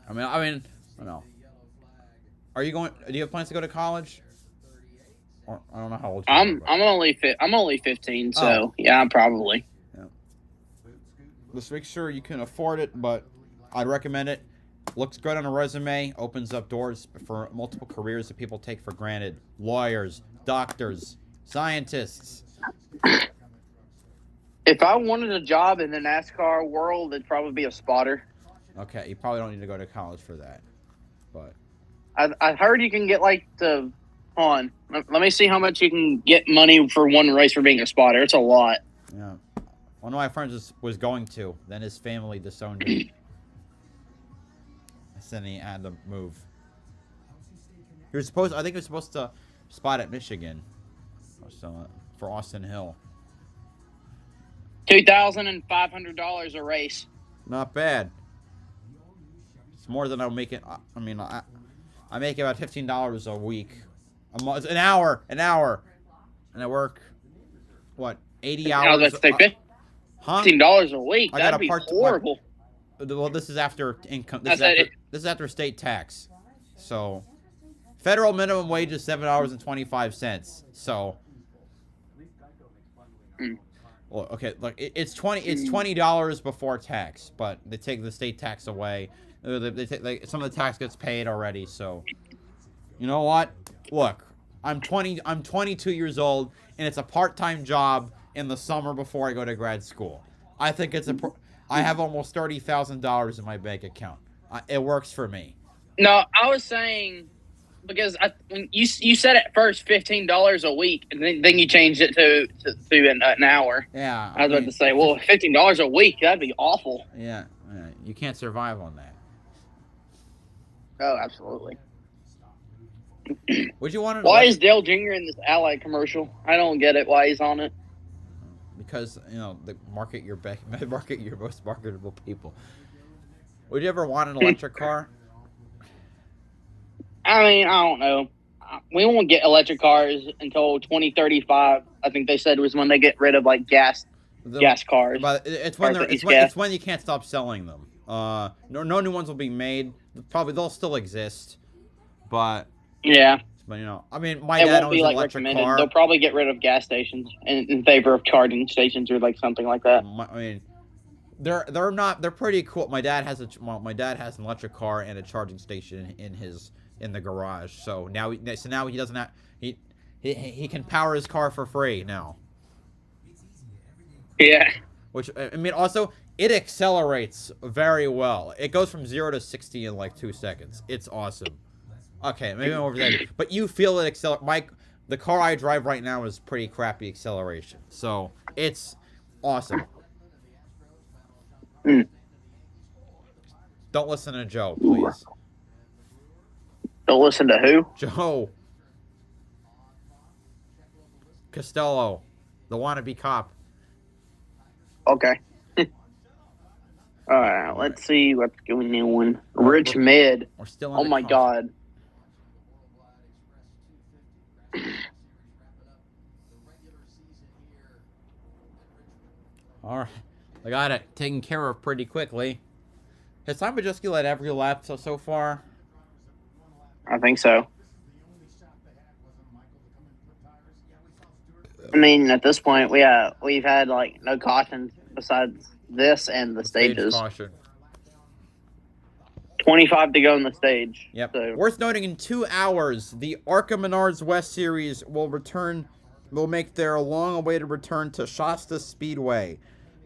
I mean, I don't know. Do you have plans to go to college? Or I don't know how old you are. I'm only 15, so yeah, I'm probably. Yeah. Just make sure you can afford it, but I'd recommend it. Looks good on a resume, opens up doors for multiple careers that people take for granted. Lawyers, doctors, scientists. If I wanted a job in the NASCAR world, it'd probably be a spotter. Okay, you probably don't need to go to college for that. But I heard you can get hold on. Let me see how much you can get money for one race for being a spotter. It's a lot. Yeah. One of my friends was going to, then his family disowned him. Then he had to move. I think he was supposed to spot at Michigan. So, for Austin Hill. $2,500 a race. Not bad. It's more than I'll make it. I mean, I make about $15 a week. An hour. And I work, what, 80 hours? I was about to say $15 a week. That'd be horrible. Well, this is after income. This is after state tax. So, federal minimum wage is $7.25. So, well, okay, look, it's $20 before tax, but they take the state tax away. Some of the tax gets paid already. So, you know what? Look, I'm 22 years old, and it's a part-time job in the summer before I go to grad school. I think I have almost $30,000 in my bank account. It works for me. No, I was saying because when you said at first $15 a week, and then you changed it to an hour. Yeah, I was about to say, well, $15 a week, that'd be awful. Yeah, you can't survive on that. Oh, absolutely. Would you want to? Why is Dale Jr. in this Ally commercial? I don't get it. Why he's on it? Because market your most marketable people. Would you ever want an electric car? I mean, I don't know. We won't get electric cars until 2035. I think they said was when they get rid of gas cars. But it's when you can't stop selling them. No new ones will be made. Probably they'll still exist, but yeah. But I mean, my dad owns an electric car. They'll probably get rid of gas stations in favor of charging stations or something like that. I mean, They're pretty cool. My dad has an electric car and a charging station in the garage. So now he doesn't have he can power his car for free now. Yeah. Which, I mean, also it accelerates very well. It goes from 0 to 60 in like 2 seconds. It's awesome. Okay, maybe I'm overexaggerating, but you feel it accelerate. The car I drive right now is pretty crappy acceleration, so it's awesome. Mm. Don't listen to Joe, please. Don't listen to who? Joe Costello, the wannabe cop. Okay. All right, let's see what's going on. Richmond. We're still. Oh my God. All right, I got it taken care of pretty quickly. Has Simon just led every lap so far? I think so. I mean, at this point, we've had like no cautions besides this and the stages. Caution. 25 to go in the stage. Yep. So. Worth noting, in 2 hours, the ARCA Menards West Series will make their long-awaited return to Shasta Speedway.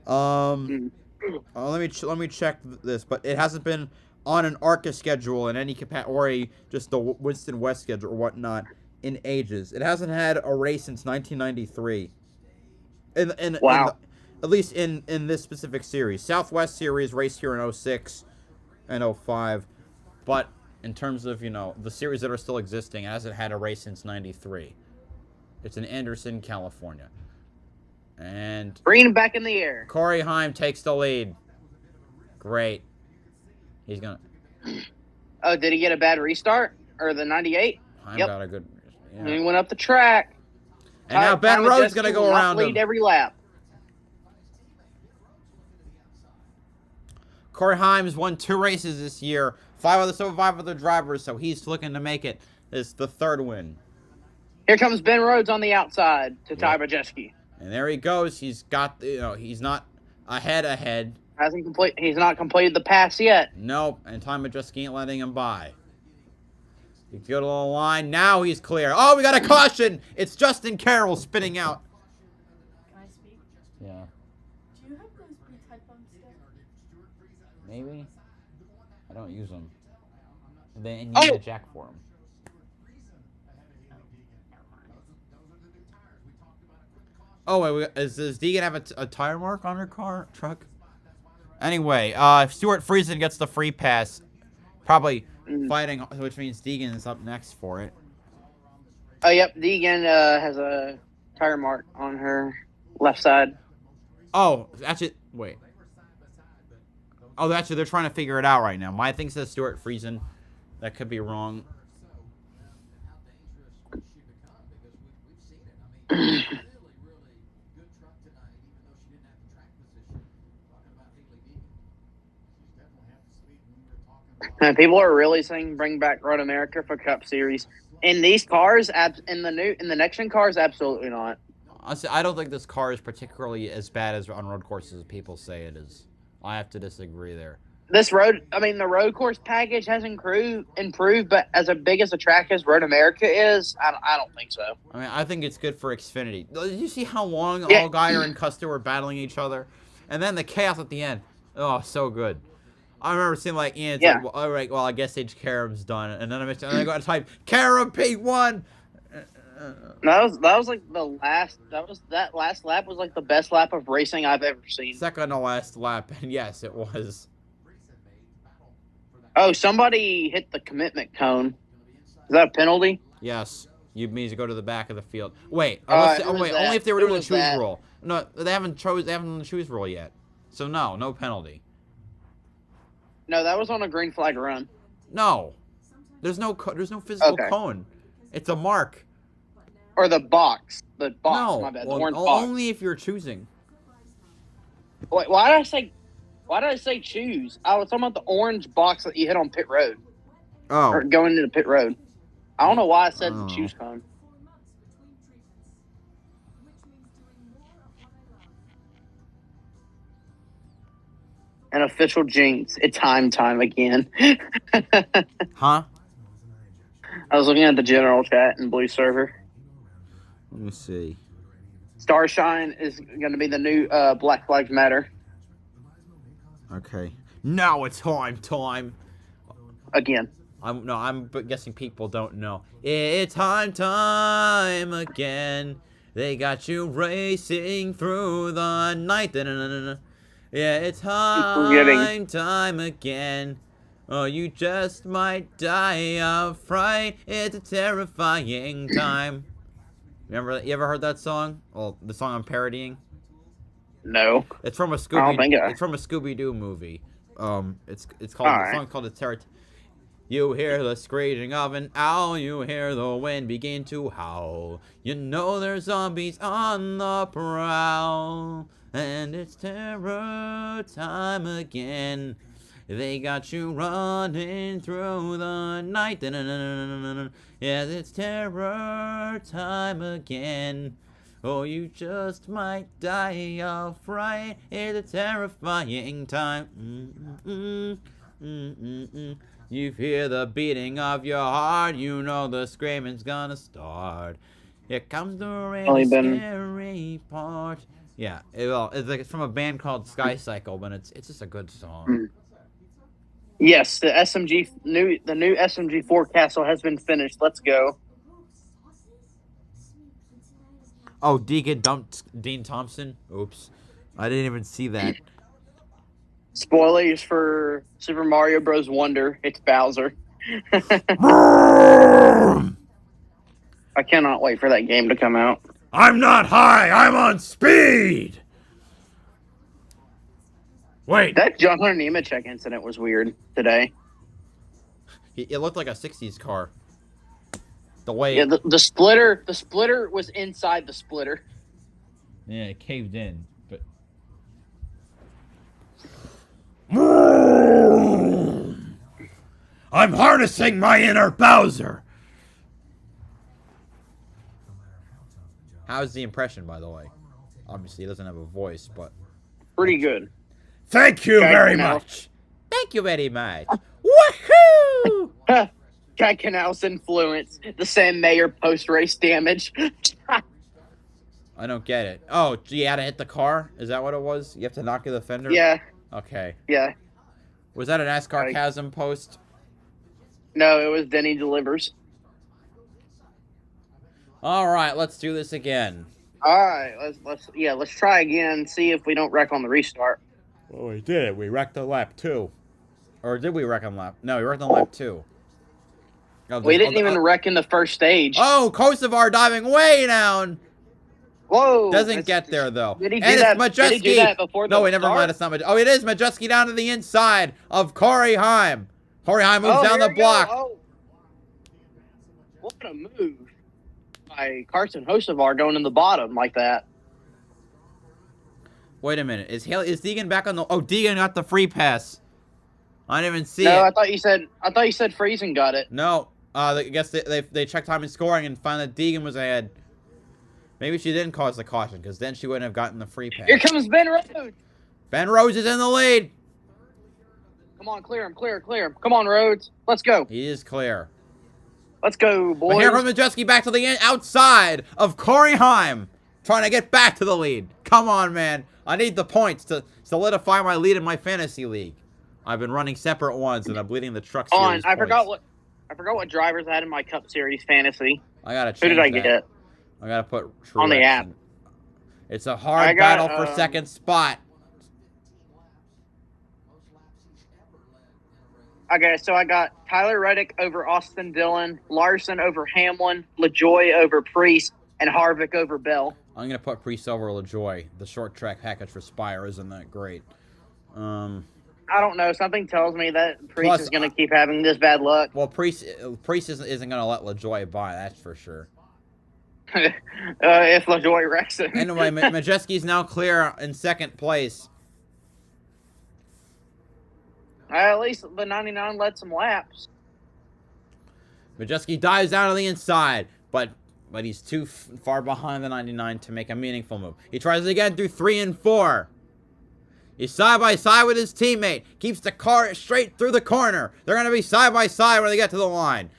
Let me check this, but it hasn't been on an ARCA schedule in any capacity, or just the Winston West schedule or whatnot, in ages. It hasn't had a race since 1993. Wow. At least in this specific series. Southwest Series raced here in 06 and 05, but in terms of, the series that are still existing, it hasn't had a race since 93. It's in Anderson, California. And bringing him back in the air. Corey Heim takes the lead. Great. He's gonna. Oh, did he get a bad restart? Or the 98? Heim got a good. Yeah. He went up the track. And now Ben Rhodes gonna go around him. Lead every lap. Corey Heim's won 2 races this year. 5 other drivers, so he's looking to make it. It's the 3rd win. Here comes Ben Rhodes on the outside to Ty Majeski. And there he goes. He's got, he's not ahead. He's not completed the pass yet. Nope. And Ty Majeski ain't letting him by. He go to the line. Now he's clear. Oh, we got a caution. It's Justin Carroll spinning out. Can I speak? Yeah. Do you have those blue headphones still? Maybe. I don't use them. They need a jack for them. Oh, wait, does Deegan have a tire mark on her truck? Anyway, Stuart Friesen gets the free pass. Probably fighting, which means Deegan is up next for it. Oh, yep. Deegan has a tire mark on her left side. Oh, actually, wait. Oh, actually, they're trying to figure it out right now. My thing says Stuart Friesen. That could be wrong. And people are really saying bring back Road America for Cup Series. In these cars, in the next gen cars, absolutely not. Honestly, I don't think this car is particularly as bad as on road courses as people say it is. I have to disagree there. The road course package has improved, but as big as a track as Road America is, I don't think so. I mean, I think it's good for Xfinity. Did you see how long Allgaier and Custer were battling each other? And then the chaos at the end. Oh, so good. I remember seeing like, Ian, like, well, all right, well, I guess H. Carib's done. And then I got to type, Carib P1! That was like that last lap was like the best lap of racing I've ever seen. Second to last lap, and yes, it was. Oh, somebody hit the commitment cone. Is that a penalty? Yes. You mean to go to the back of the field. Wait, only if they were doing the choose rule. No, they haven't done the choose rule yet. So no penalty. No, that was on a green flag run. No. There's no physical cone. It's a mark. Or the box. The box, no, my bad. Well, the orange box. Only if you're choosing. Wait, why did I say choose? I was talking about the orange box that you hit on pit road. Oh. Or going into the pit road. I don't know why I said the choose cone. An official jinx. It's time again. Huh? I was looking at the general chat in Blue Server. Let me see. Starshine is going to be the new Black Lives Matter. Okay. Now it's time. Again. I'm guessing people don't know. It's time again. They got you racing through the night. Da-na-na-na-na. Yeah, it's time again. Oh, you just might die of fright. It's a terrifying time. Remember, you ever heard that song? Well, the song I'm parodying. No. It's from a I don't think I- It's from a Scooby-Doo movie. It's called All the right. song called You hear the screeching of an owl. You hear the wind begin to howl. You know there's zombies on the prowl. And it's terror time again. They got you running through the night. Yeah, it's terror time again. Oh, you just might die of fright. It's a terrifying time. You hear the beating of your heart. You know the screaming's gonna start. Here comes the really scary part. Yeah, it's like it's from a band called Sky Cycle, but it's just a good song. Yes, the new SMG 4 castle has been finished. Let's go. Oh, Deacon dumped Dean Thompson. Oops, I didn't even see that. Spoilers for Super Mario Bros. Wonder. It's Bowser. I cannot wait for that game to come out. I'm not high. I'm on speed. Wait. That John Hunter Nemechek incident was weird today. It looked like a '60s car. The way. Yeah, the splitter was inside the splitter. Yeah, it caved in, but. I'm harnessing my inner Bowser. How's the impression, by the way? Obviously, he doesn't have a voice, but. Pretty good. Thank you very much. Thank you very much. Woohoo! Guy Canal's influence. The Sam Mayer post-race damage. I don't get it. Oh, you had to hit the car? Is that what it was? You have to knock the fender? Yeah. Okay. Yeah. Was that a NASCAR Chasm post? No, it was Denny Delivers. All right, let's do this again. All right, let's try again. See if we don't wreck on the restart. Well, we did it. We wrecked on lap 2. Or did we wreck on lap? No, we wrecked on lap 2. Oh, we didn't even wreck in the first stage. Oh, Kosovar diving way down. Whoa. Doesn't get there, though. Did he do that? Did he do that before the No, never mind. It's not Majewski. Oh, it is Majewski down to the inside of Corey Heim. Corey Heim moves down the block. Oh. What a move by Carson Hocevar going in the bottom like that. Wait a minute. Is Deegan back on the... Oh, Deegan got the free pass. I didn't even see it. No, I thought you said Friesen got it. No. I guess they checked time and scoring and found that Deegan was ahead. Maybe she didn't cause the caution, because then she wouldn't have gotten the free pass. Here comes Ben Rhodes. Ben Rhodes is in the lead. Come on, clear him. Come on, Rhodes. Let's go. He is clear. Let's go, boys. But here comes Majewski back to the outside of Corey Heim, trying to get back to the lead. Come on, man. I need the points to solidify my lead in my fantasy league. I've been running separate ones, and I'm bleeding the truck series I forgot what drivers I had in my Cup Series fantasy. I gotta change Who did I that. get? I gotta put on the app. It's a hard battle for second spot. Okay, so I got Tyler Reddick over Austin Dillon, Larson over Hamlin, LaJoy over Priest, and Harvick over Bell. I'm gonna put Priest over LaJoy. The short track package for Spire isn't that great. I don't know. Something tells me that Priest is gonna keep having this bad luck. Well, Priest isn't gonna let LaJoy by. That's for sure. If LaJoy wrecks him. Anyway, Majewski's now clear in second place. At least the 99 led some laps. Majewski dives down to the inside, but he's too far behind the 99 to make a meaningful move. He tries it again through 3 and 4. He's side by side with his teammate. Keeps the car straight through the corner. They're going to be side by side when they get to the line.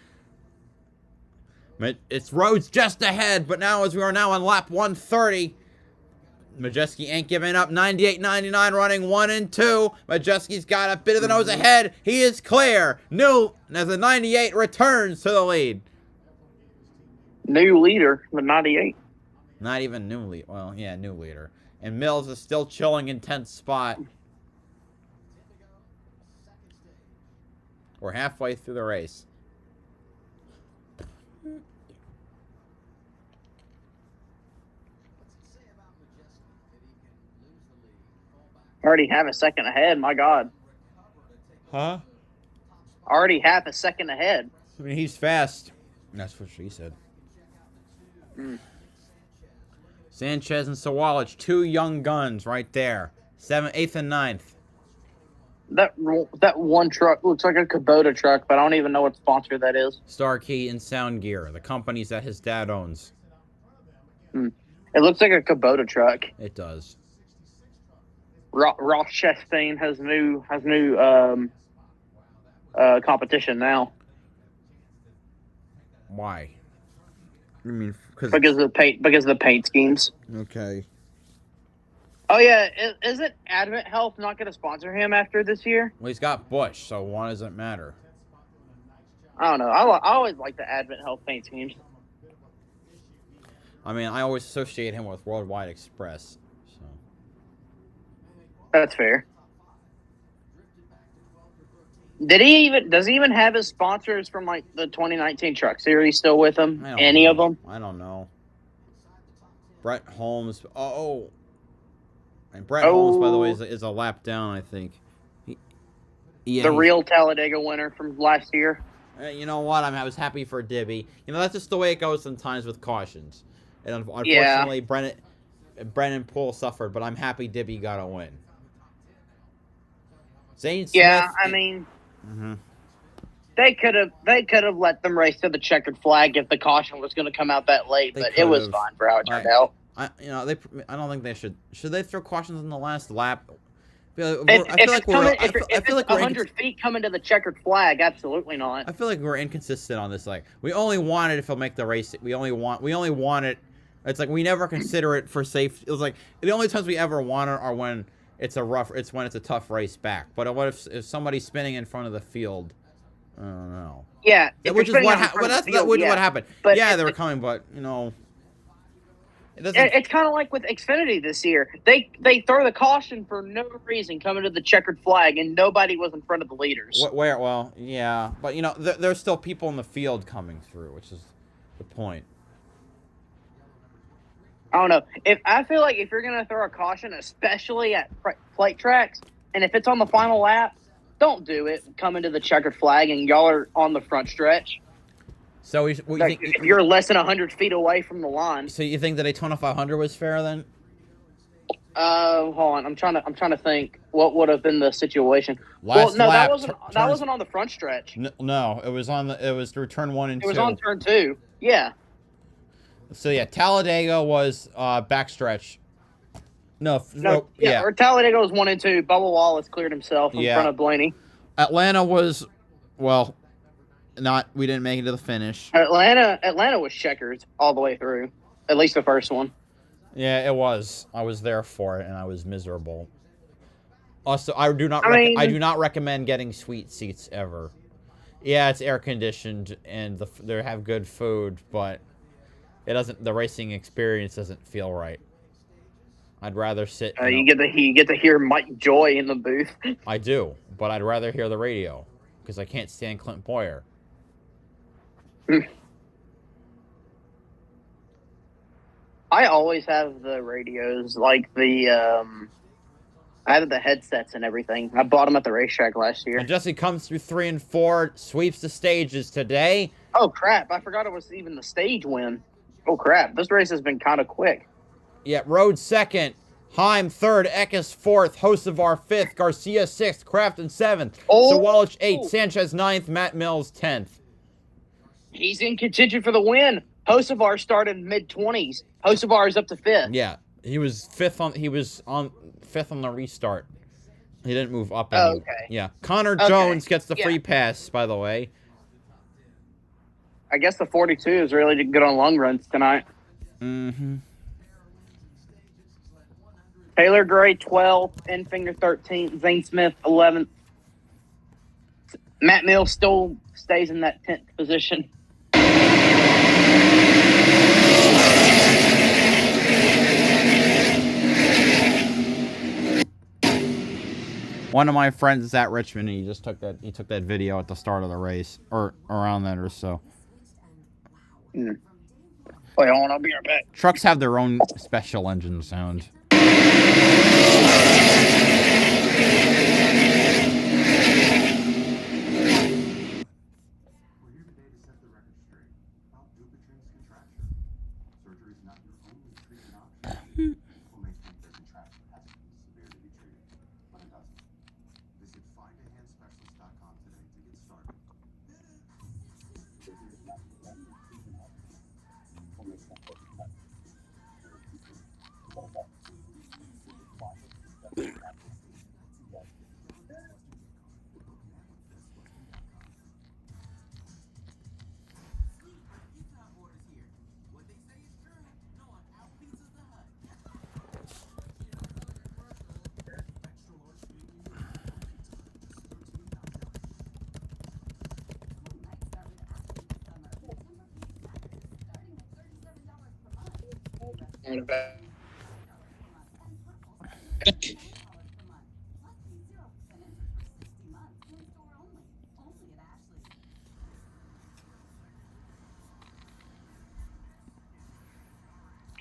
It's Rhodes just ahead, but now as we are now on lap 130, Majeski ain't giving up. 98.99 running 1 and 2. Majeski's got a bit of the nose ahead. He is clear. New as the 98 returns to the lead. New leader, the 98. Not even new leader. Well, yeah, new leader. And Mills is still chilling in 10th spot. We're halfway through the race. Already half a second ahead, my God. Huh? Already half a second ahead. I mean, he's fast. That's what she said. Sanchez and Sawalich, 2 young guns right there. 7th, 8th, and 9th. That one truck looks like a Kubota truck, but I don't even know what sponsor that is. Starkey and Sound Gear, the companies that his dad owns. It looks like a Kubota truck. It does. Ross Chastain has new competition now. Why? I mean, because of the paint schemes. Okay. Oh yeah, isn't Advent Health not going to sponsor him after this year? Well, he's got Bush, so why does it matter? I don't know. I always like the Advent Health paint schemes. I mean, I always associate him with Worldwide Express. So that's fair. Does he even have his sponsors from like the 2019 Truck Series still with him? Any of them? I don't know. Brett Holmes. And Brett Holmes, by the way, is a lap down, I think. The real Talladega winner from last year. You know what? I was happy for Dibby. You know, that's just the way it goes sometimes with cautions. And unfortunately, Brennan Poole suffered, but I'm happy Dibby got a win. Zane Smith. Yeah, I mean, they could have let them race to the checkered flag if the caution was going to come out that late, but it was fine for how it turned out. I don't think they should. Should they throw cautions in the last lap? If it's 100 feet coming to the checkered flag, absolutely not. I feel like we're inconsistent on this. Like, we only want it if it'll make the race. We only want it. It's like we never consider it for safety. It was like the only times we ever want it are when it's when it's a tough race back. But what if somebody's spinning in front of the field? I don't know. Yeah, which is what happened. But yeah, they were coming, but you know. It's kind of like with Xfinity this year. They throw the caution for no reason coming to the checkered flag, and nobody was in front of the leaders. Well, yeah. But, you know, there's still people in the field coming through, which is the point. I don't know. I feel like if you're going to throw a caution, especially at plate tracks, and if it's on the final lap, don't do it. Come into the checkered flag, and y'all are on the front stretch. So if you're less than 100 feet away from the line. So you think the Daytona 500 was fair then? Hold on. I'm trying to think what would have been the situation. That wasn't on the front stretch. No, it was through turn 1 and 2. It was on turn 2. Yeah. So yeah, Talladega was backstretch. No, yeah. Or Talladega was 1 and 2. Bubba Wallace cleared himself in front of Blaney. Atlanta was, we didn't make it to the finish. Atlanta was checkers all the way through. At least the first one. Yeah, it was. I was there for it, and I was miserable. Also, I do not recommend getting suite seats ever. Yeah, it's air conditioned and they have good food, but the racing experience doesn't feel right. I'd rather sit. You get to hear Mike Joy in the booth. I do, but I'd rather hear the radio because I can't stand Clint Boyer. I always have the radios, like I had the headsets and everything. I bought them at the racetrack last year. And Jesse comes through 3 and 4, sweeps the stages today. Oh crap! I forgot it was even the stage win. Oh crap! This race has been kind of quick. Yeah, Rhodes 2nd, Heim 3rd, Eckes 4th, Hocevar 5th, Garcia 6th, Crafton 7th, Sawalich 8th, Sanchez 9th, Matt Mills 10th. He's in contention for the win. Hocevar started mid-20s. Hocevar is up to 5th. Yeah, he was 5th on 5th on the restart. He didn't move up. Oh, okay. Yeah. Connor Okay, Jones gets the yeah. free pass, by the way. I guess the 42 is really good on long runs tonight. Mm-hmm. Taylor Gray, 12th. Enfinger, 13th. Zane Smith, 11th. Matt Mills still stays in that 10th position. One of my friends is at Richmond, and he took that video at the start of the race, or around that or so. Wait, hold on, I'll be right back. Trucks have their own special engine sound.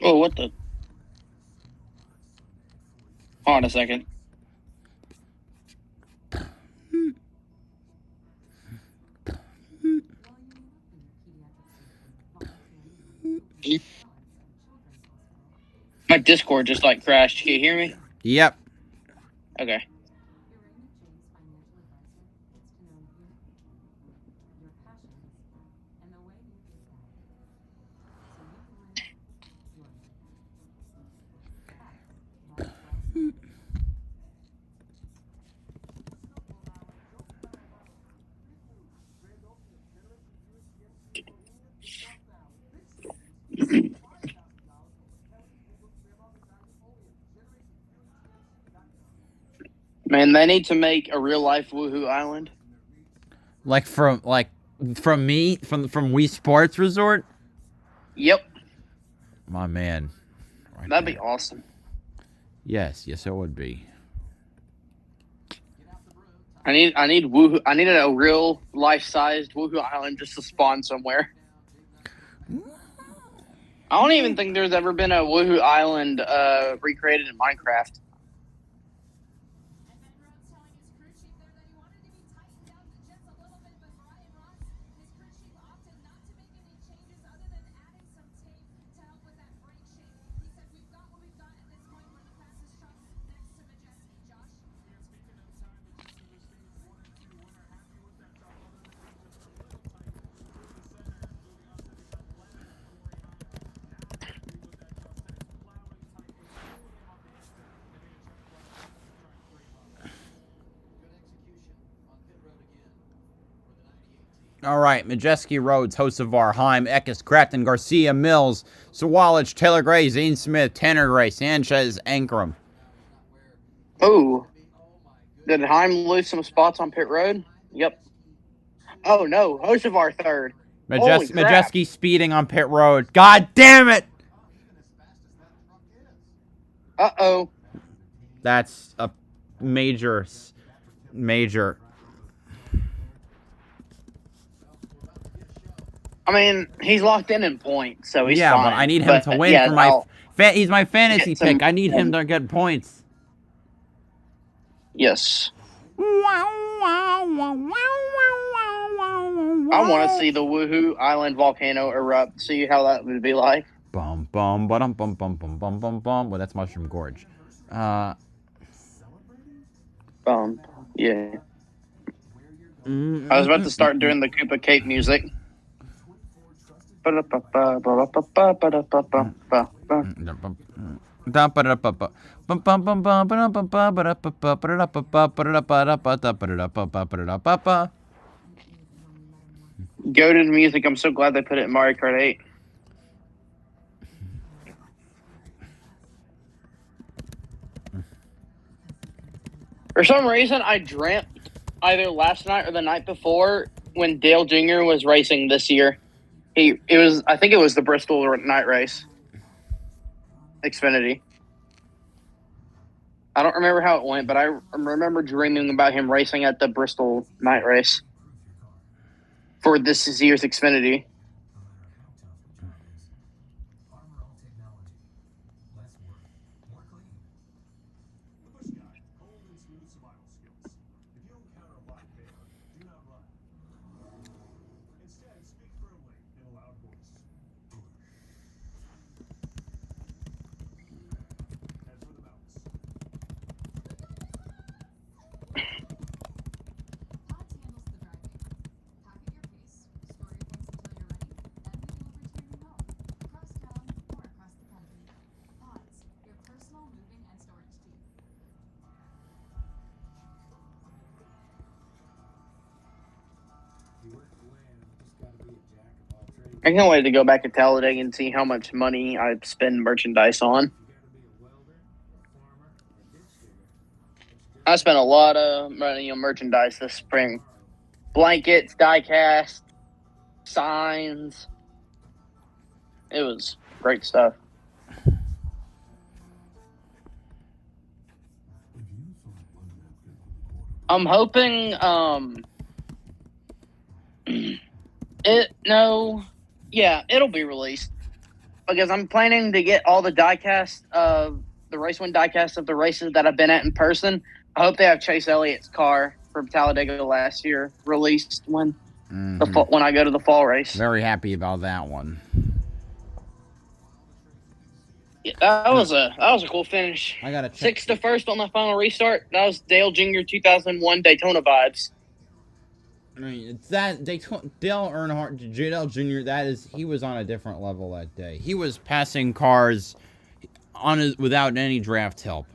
Oh, what the? Hold on a second. My Discord just crashed. Can you hear me? Yep. Okay. Man, they need to make a real life Woohoo Island. From Wii Sports Resort? Yep. My man. Right That'd be awesome. Yes, it would be. I need Woohoo. I needed a real life-sized Woohoo Island just to spawn somewhere. I don't even think there's ever been a Woohoo Island recreated in Minecraft. All right, Majeski Rhodes, Hocevar, Heim, Eckes, Crafton, Garcia, Mills, Sawalich, Taylor Gray, Zane Smith, Tanner Gray, Sanchez, Ankrum. Oh, did Heim lose some spots on pit road? Yep. Oh no, Hocevar third. Majeski speeding on pit road. God damn it! Uh-oh. That's a major. I mean, he's locked in points, so he's fine. But I need him to win for my... he's my fantasy pick. I need him to get points. Yes. I want to see the Woohoo Island volcano erupt. See how that would be like. Bum bum bum bum bum bum bum bum bum. Well, that's Mushroom Gorge. Yeah. I was about to start doing the Koopa Cape music. Goated music. I'm so glad they put it in Mario Kart 8. For some reason, I dreamt either last night or the night before when Dale Jr. was racing this year. I think it was the Bristol night race. Xfinity. I don't remember how it went, but I remember dreaming about him racing at the Bristol night race for this year's Xfinity. I can't wait to go back to Talladega and see how much money I spend merchandise on. I spent a lot of money on merchandise this spring. Blankets, die-cast, signs. It was great stuff. I'm hoping it'll be released because I'm planning to get all the diecast of the race win diecast of the races that I've been at in person. I hope they have Chase Elliott's car from Talladega last year released when I go to the fall race. Very happy about that one. Yeah, that was a cool finish. I gotta check 6th to 1st on the final restart. That was Dale Jr. 2001 Daytona vibes. I mean, it's that Dale Earnhardt Jr. He was on a different level that day. He was passing cars without any draft help.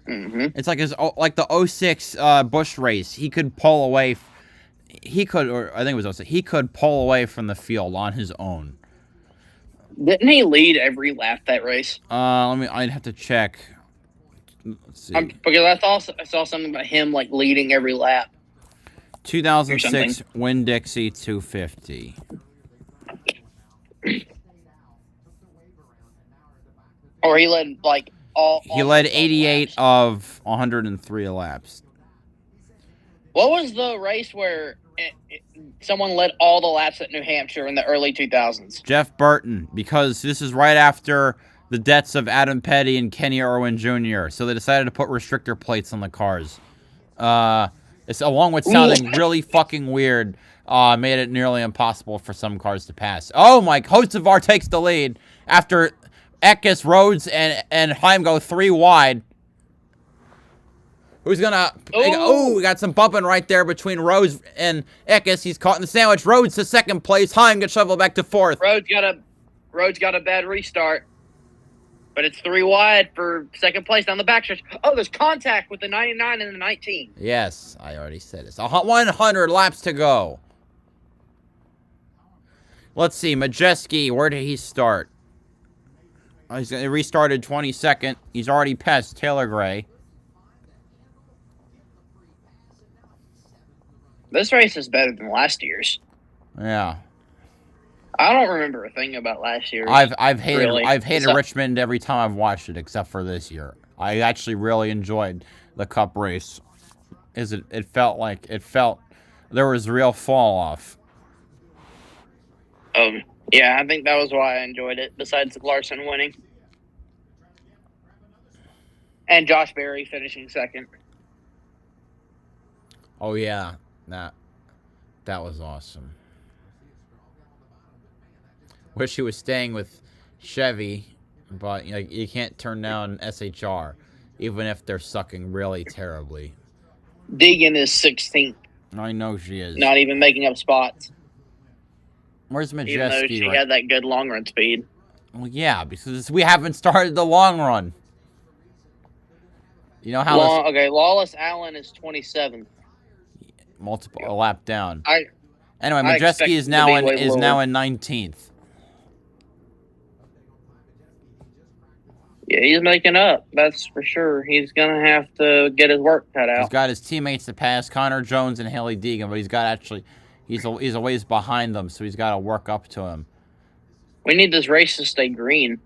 Mm-hmm. It's like the 06 Busch race. He could pull away. I think it was 06. He could pull away from the field on his own. Didn't he lead every lap that race? I'd have to check. Let's see. Because I saw something about him like leading every lap. 2006 Winn-Dixie 250. Or he led like all. He led 88 of 103 laps. What was the race where someone led all the laps at New Hampshire in the early 2000s? Jeff Burton, because this is right after the deaths of Adam Petty and Kenny Irwin Jr., so they decided to put restrictor plates on the cars. It's along with sounding really fucking weird, made it nearly impossible for some cars to pass. Oh my! Hocevar takes the lead after Eckes, Rhodes, and Heim go 3 wide. Who's gonna? We got some bumping right there between Rhodes and Eckes. He's caught in the sandwich. Rhodes to second place. Heim gets shoveled back to 4th. Rhodes got a bad restart, but it's 3 wide for second place down the backstretch. Oh, there's contact with the 99 and the 19. Yes, I already said it. 100 laps to go. Let's see, Majeski. Where did he start? He restarted 22nd. He's already passed Taylor Gray. This race is better than last year's. Yeah. I don't remember a thing about last year. I've hated Richmond every time I've watched it, except for this year. I actually really enjoyed the Cup race. It felt there was real fall off. Yeah, I think that was why I enjoyed it. Besides Larson winning and Josh Berry finishing second. Oh yeah, that was awesome. Wish he was staying with Chevy, but you can't turn down SHR, even if they're sucking really terribly. Deegan is 16th. I know she is. Not even making up spots. Where's Majeski? Even though she had that good long run speed. Well, yeah, because we haven't started the long run. You know how Okay, Lawless Allen is 27th. multiple a lap down. Anyway, I expect Majeski is him to now be in way lower. 19th. Yeah, he's making up. That's for sure. He's gonna have to get his work cut out. He's got his teammates to pass, Connor Jones and Haley Deegan, but he's a ways behind them, so he's got to work up to him. We need this race to stay green.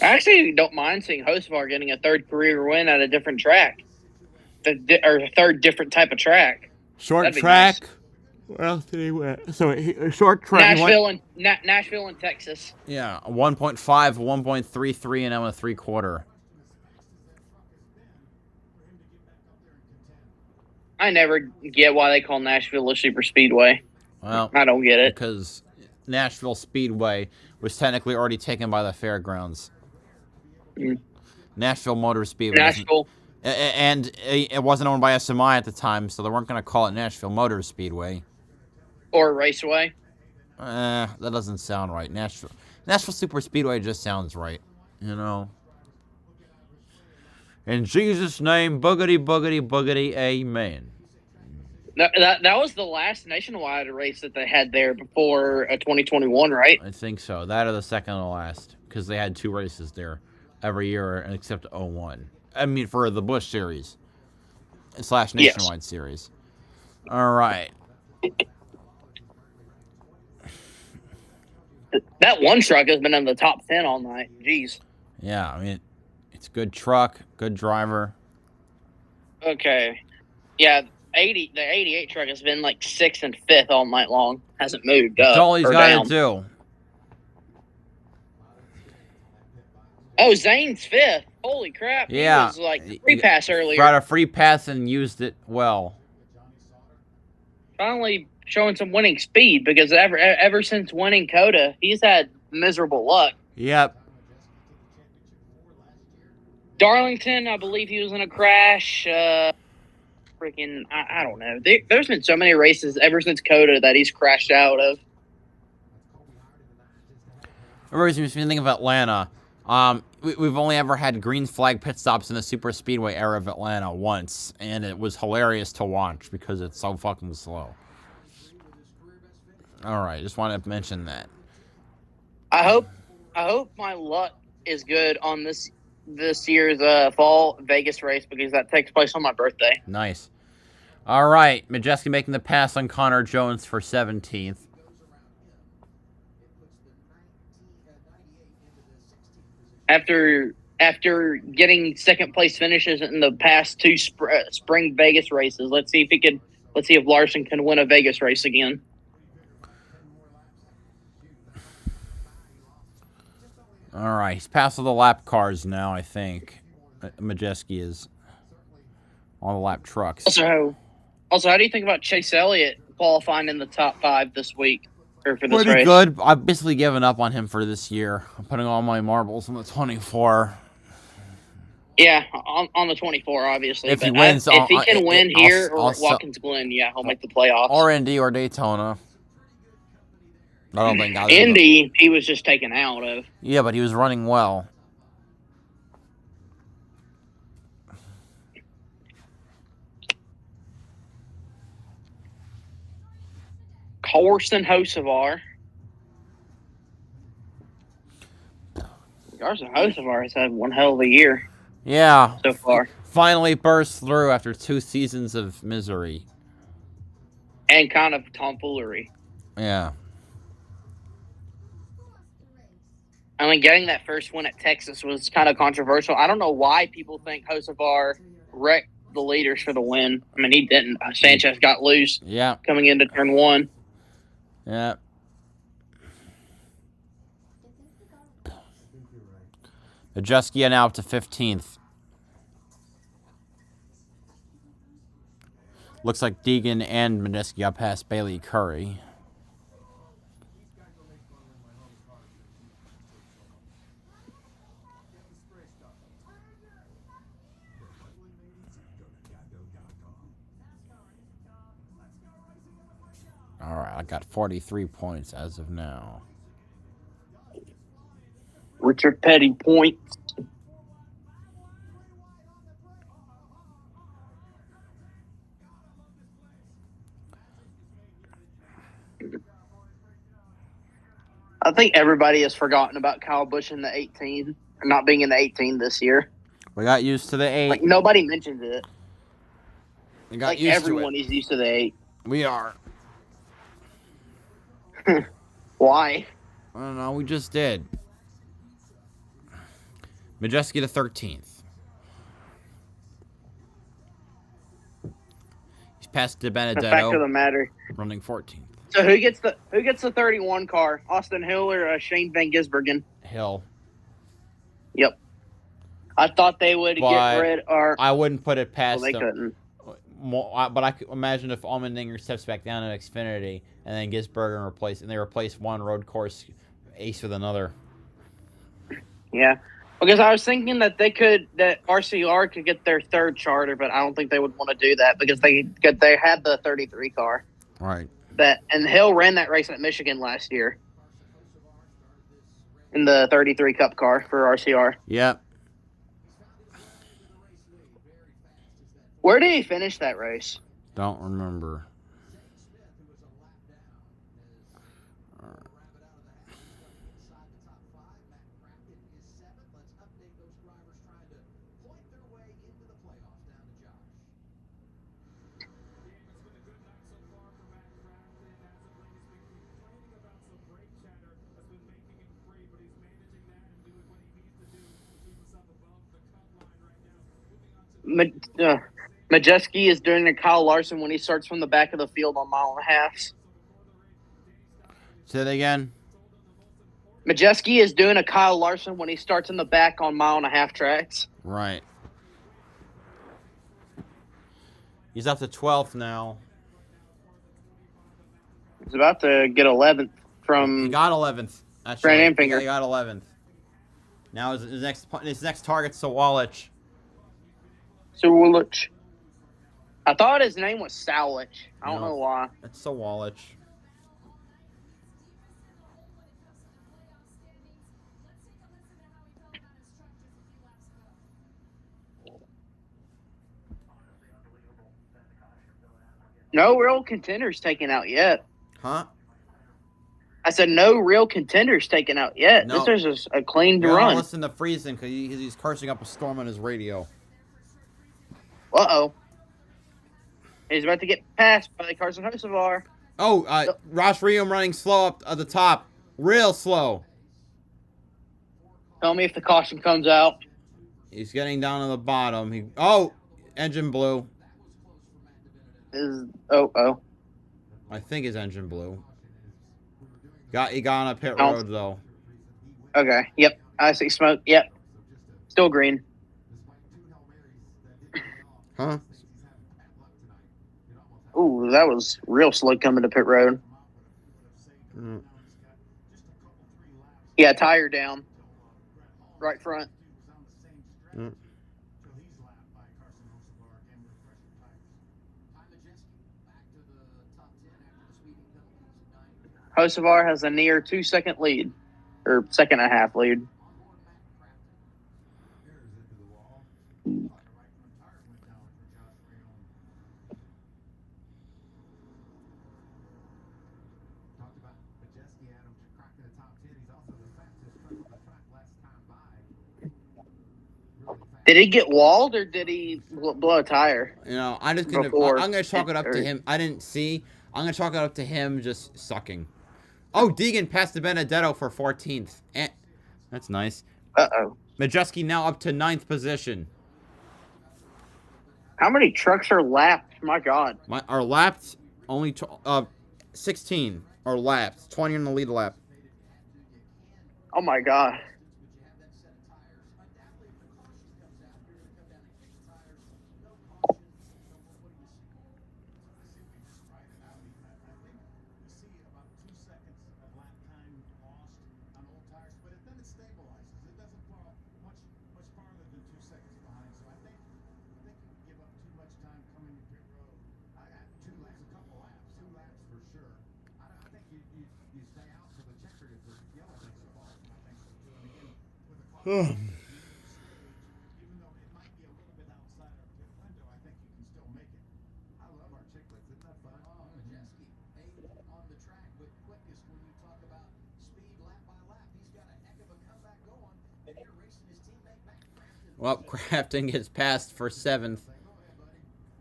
I actually don't mind seeing Hocevar getting a third career win at a different track, or a third different type of track. Short That'd be track. nice. What else did he win? So short track. Nashville and Texas. Yeah, 1.5, 1.33, and a 3/4. I never get why they call Nashville a super speedway. Well, I don't get it. Because Nashville Speedway was technically already taken by the fairgrounds. Nashville Motor Speedway. Nashville. And it wasn't owned by SMI at the time, so they weren't going to call it Nashville Motor Speedway. Or Raceway. That doesn't sound right. Nashville Super Speedway just sounds right. You know. In Jesus' name, boogity, boogity, boogity, amen. That was the last nationwide race that they had there before 2021, right? I think so. That or the second to last, because they had 2 races there every year, except 01. I mean, for the Busch Series / Nationwide Series. All right. That one truck has been in the top 10 all night. Jeez. Yeah, I mean, it's a good truck, good driver. Okay. Yeah, the 88 truck has been like 6th and 5th all night long. Hasn't moved up. That's all he's got to do. Oh, Zane's 5th. Holy crap. Yeah. He was like free pass earlier. Got a free pass and used it well. Finally showing some winning speed, because ever since winning Coda, he's had miserable luck. Yep. Darlington, I believe he was in a crash. I don't know. There's been so many races ever since Coda that he's crashed out of. Everybody's been thinking of Atlanta. We've only ever had green flag pit stops in the super speedway era of Atlanta once, and it was hilarious to watch because it's so fucking slow. All right, just wanted to mention that. I hope my luck is good on this year's fall Vegas race, because that takes place on my birthday. Nice. All right, Majeski making the pass on Connor Jones for 17th. After getting second place finishes in the past 2 spring Vegas races, let's see if Larson can win a Vegas race again. All right, he's past all the lap cars now, I think. Majeski is on the lap trucks. Also, how do you think about Chase Elliott qualifying in the top 5 this week, or for this Pretty race? good. I've basically given up on him for this year. I'm putting all my marbles on the 24. Yeah, on the 24, obviously. If he wins, if he can win here or at Watkins Glen, yeah, he'll make the playoffs. Or Indy or Daytona. I don't think either. Indy, he was just taken out of. Yeah, but he was running well. Carson Hocevar. Carson Hocevar has had one hell of a year. Yeah. So far. Finally burst through after 2 seasons of misery. And kind of tomfoolery. Yeah. I mean, getting that first win at Texas was kind of controversial. I don't know why people think Hocevar wrecked the leaders for the win. I mean, he didn't. Sanchez got loose. Yeah. Coming into turn 1. Yeah. Majeski now up to 15th. Looks like Deegan and Majeski got past Bailey Curry. All I got 43 points as of now. Richard Petty points. I think everybody has forgotten about Kyle Busch in the 18, or not being in the 18 this year. We got used to the 8. Like, nobody mentions it. We got Like, used everyone to it. is used to the 8. We are. Why? I don't know. We just did. Majeski to 13th. He's passed to Benedetto. The fact of the matter. Running 14th. So who gets the 31 car? Austin Hill or Shane Van Gisbergen? Hill. Yep. I thought they would get rid or I wouldn't put it past well, they them. couldn't. But I could imagine if Allmendinger steps back down to Xfinity and then Gisbergen they replace one road course ace with another. Yeah. Because I was thinking that that RCR could get their third charter, but I don't think they would want to do that because they had the 33 car. Right. And Hill ran that race at Michigan last year in the 33 Cup car for RCR. Yep. Where did he finish that race? Don't remember. Majeski is doing a Kyle Larson when he starts from the back of the field on 1.5 miles. Say that again. Majeski is doing a Kyle Larson when he starts in the back on 1.5 mile tracks. Right. He's up to 12th now. He's about to get 11th from. He got 11th. Grant Enfinger. He got 11th. Now his next target's Sawalich. Sawalich. I thought his name was Sawalich. I don't know why. It's Sawalich. No real contenders taken out yet. Huh? I said no real contenders taken out yet. No. This is just a clean Don't run. listen to Friesen because he's cursing up a storm on his radio. Uh-oh. He's about to get passed by Carson Hocevar. Oh, Ross Riom running slow up at the top. Real slow. Tell me if the caution comes out. He's getting down to the bottom. Engine blew. I think his engine blew. He got on a pit road, though. Okay, yep. I see smoke. Yep. Still green. Huh? Ooh, that was real slow coming to pit road. Mm. Yeah, tire down. Right front. Mm. Hocevar has a near 2-second lead. Or 2.5 lead. Did he get walled or did he blow a tire? I'm gonna chalk it up to him. I didn't see. I'm gonna chalk it up to him just sucking. Oh, Deegan passed to Benedetto for 14th. That's nice. Uh-oh. Majeski now up to 9th position. How many trucks are lapped? My God. Are lapped only 16 are lapped. 20 in the lead lap. Oh my God. Well, Crafton gets passed for 7th.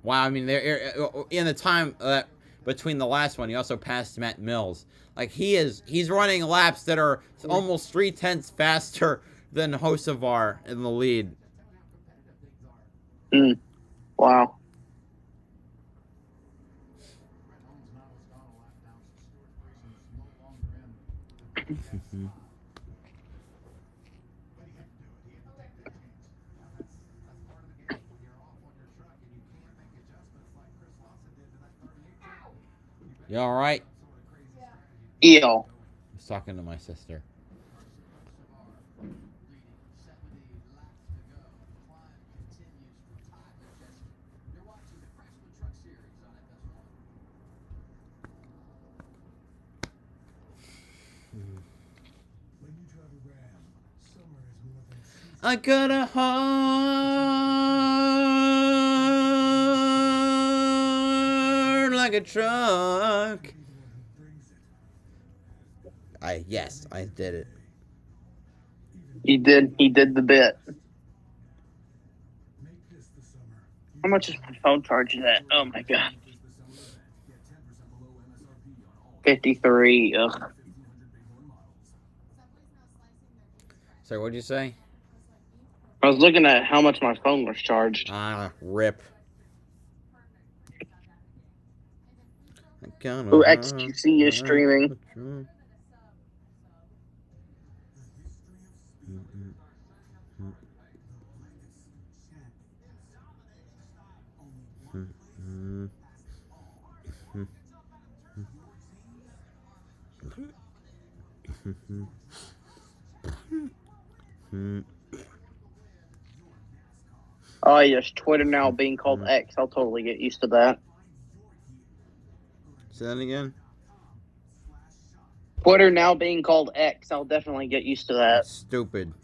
Wow, I mean, they're in the time between the last one, he also passed Matt Mills. Like he's running laps that are almost 3/10 faster than Hocevar in the lead. Wow. You all right? Eel. I was talking to my sister. I got a heart like a truck. Yes, I did it. He did the bit. How much is my phone charging at? Oh my god. 53. Ugh. Sorry, what'd you say? I was looking at how much my phone was charged. Rip. Ooh, XQC is streaming. Oh yes, Twitter now being called X. I'll totally get used to that. Say that again? Twitter now being called X. I'll definitely get used to that. That's stupid.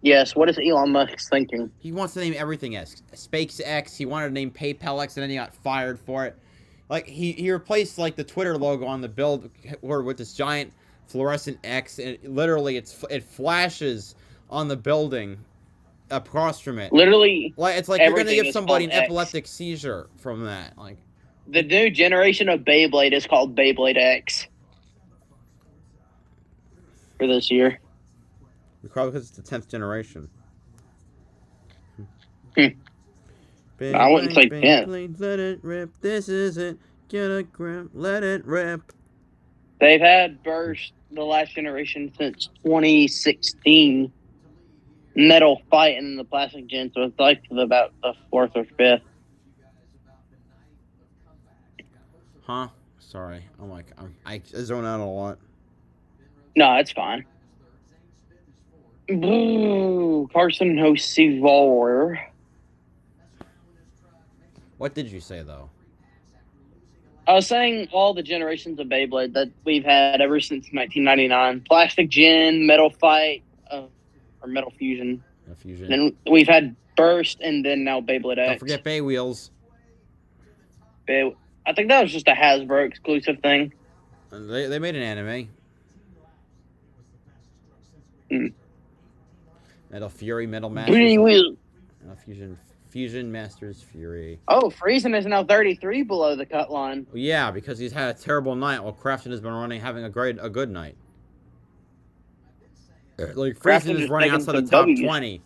Yes, what is Elon Musk thinking? He wants to name everything X. SpaceX, he wanted to name PayPal X, and then he got fired for it. Like, he replaced, like, the Twitter logo on the billboard with this giant fluorescent X, and literally it flashes on the building across from it. Literally, like it's like you're gonna give somebody an epileptic seizure from that. Like, the new generation of Beyblade is called Beyblade X for this year. Probably because it's the 10th generation. I wouldn't say 10. Let it rip. This is it. Get a grip. Let it rip. They've had burst the last generation since 2016. Metal Fight in the plastic gen, so it's like about the 4th or 5th. Huh? Sorry. I'm like, I zone out a lot. No, it's fine. Boo, Carson Hocevar. What did you say, though? I was saying all the generations of Beyblade that we've had ever since 1999. Plastic Gen, Metal Fight, or Metal Fusion. Fusion. Then we've had Burst, and then now Beyblade X. Don't forget Bay Wheels. I think that was just a Hasbro exclusive thing. They made an anime. Metal Fury, Metal Masters. Metal Fusion Masters Fury. Oh, Friesen is now 33 below the cut line. Well, yeah, because he's had a terrible night while Crafton has been having a good night. Like, Friesen is running outside the top 20.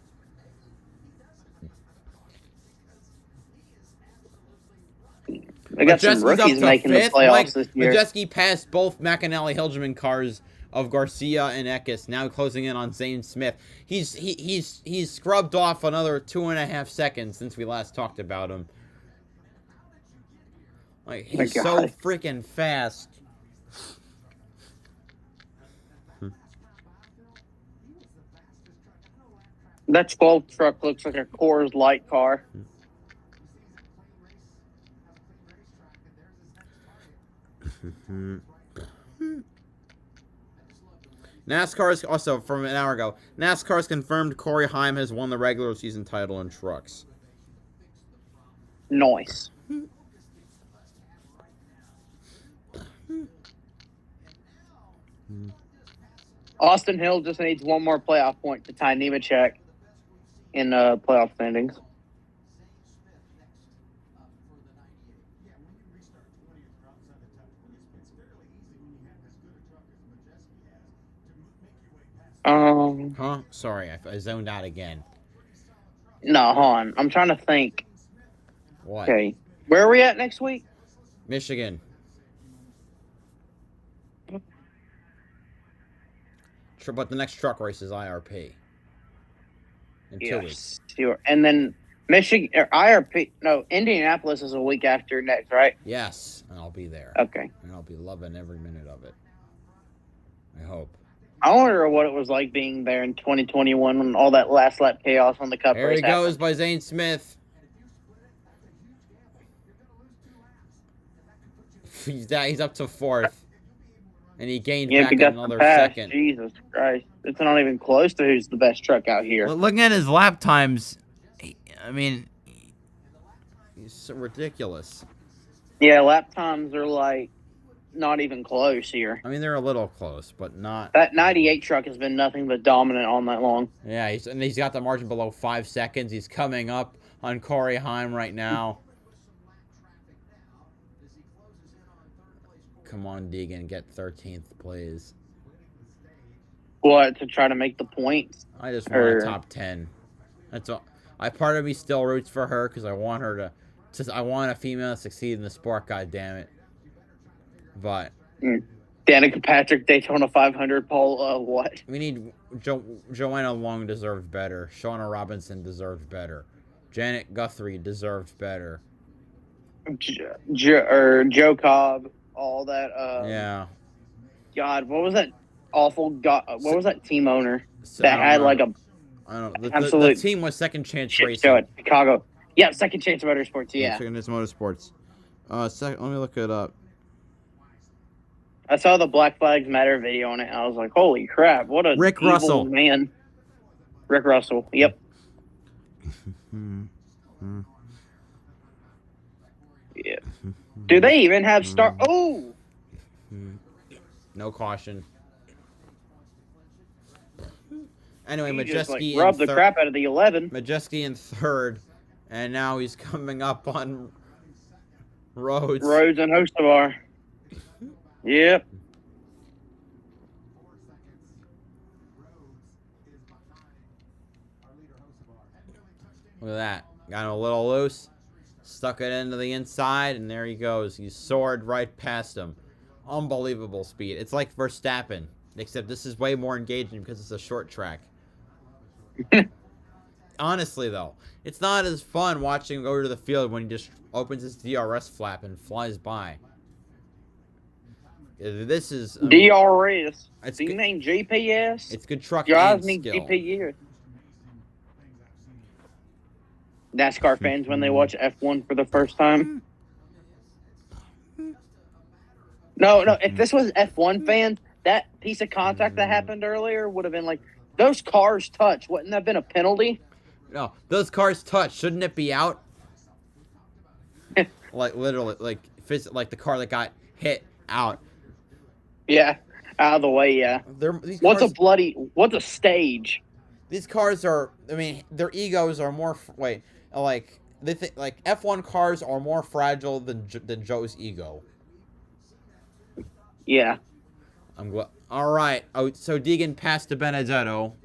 They got some rookies making the playoffs this year. Majeski passed both McAnally Hilgeman cars of Garcia and Eckes, now closing in on Zane Smith. He's scrubbed off another 2.5 seconds since we last talked about him. Like, he's so freaking fast. That 12 truck looks like a Coors Light car. NASCAR's also from an hour ago. NASCAR's confirmed Corey Heim has won the regular season title in trucks. Nice. Austin Hill just needs one more playoff point to tie Nemechek in playoff standings. Huh? Sorry, I zoned out again. No, hold on. I'm trying to think. What? Okay. Where are we at next week? Michigan. But the next truck race is IRP. In 2 weeks. Sure. And then Michigan or IRP. No, Indianapolis is a week after next, right? Yes, and I'll be there. Okay. And I'll be loving every minute of it. I hope. I wonder what it was like being there in 2021 when all that last lap chaos on the Cup There race he goes happened. by Zane Smith. He's up to 4th. And he gained back another second. Jesus Christ. It's not even close to who's the best truck out here. Well, looking at his lap times, I mean, he's so ridiculous. Yeah, lap times are like not even close here. I mean, they're a little close, but not. That 98 truck has been nothing but dominant all night long. Yeah, he's got the margin below 5 seconds. He's coming up on Corey Heim right now. Come on, Deegan, get 13th, please. What, to try to make the points? I just want a top 10. That's all. Part of me still roots for her because I want her to. I want a female to succeed in the sport. God damn it. But Danica Patrick, Daytona 500, Paul. What? We need Joanna Long deserved better. Shauna Robinson deserved better. Janet Guthrie deserved better. Joe Cobb. All that. Yeah. God, what was that awful? What was that team owner that had like a? I don't know. Absolute the team was Second Chance Racing. Show it, Chicago. Yeah, Second Chance Motorsports. Yeah. Second Chance Motorsports. Let me look it up. I saw the Black Flags Matter video on it, and I was like, "Holy crap! What a Rick evil Russell man." Rick Russell. Yep. Yeah. Do they even have star? Oh. No caution. Anyway, He just, Majeski rubbed the crap out of the 11. Majeski in 3rd, and now he's coming up on Rhodes. Rhodes and Hostevar. Yep. Look at that. Got him a little loose. Stuck it into the inside, and there he goes. He soared right past him. Unbelievable speed. It's like Verstappen, except this is way more engaging because it's a short track. Honestly, though, it's not as fun watching him go to the field when he just opens his DRS flap and flies by. This is... DRS. It's Do you good, mean GPS? it's good truck Your eyes and mean skill. GPS. NASCAR fans when they watch F1 for the first time. No, if this was F1 fans, that piece of contact that happened earlier would have been like, those cars touch. Wouldn't that have been a penalty? No, those cars touch. Shouldn't it be out? Like, literally, like the car that got hit out. Yeah, out of the way, yeah. What's a stage? These cars are, I mean, their egos are more, they think, like, F1 cars are more fragile than Joe's ego. Yeah. I'm glad. All right. Oh, so Deegan passed to Benedetto.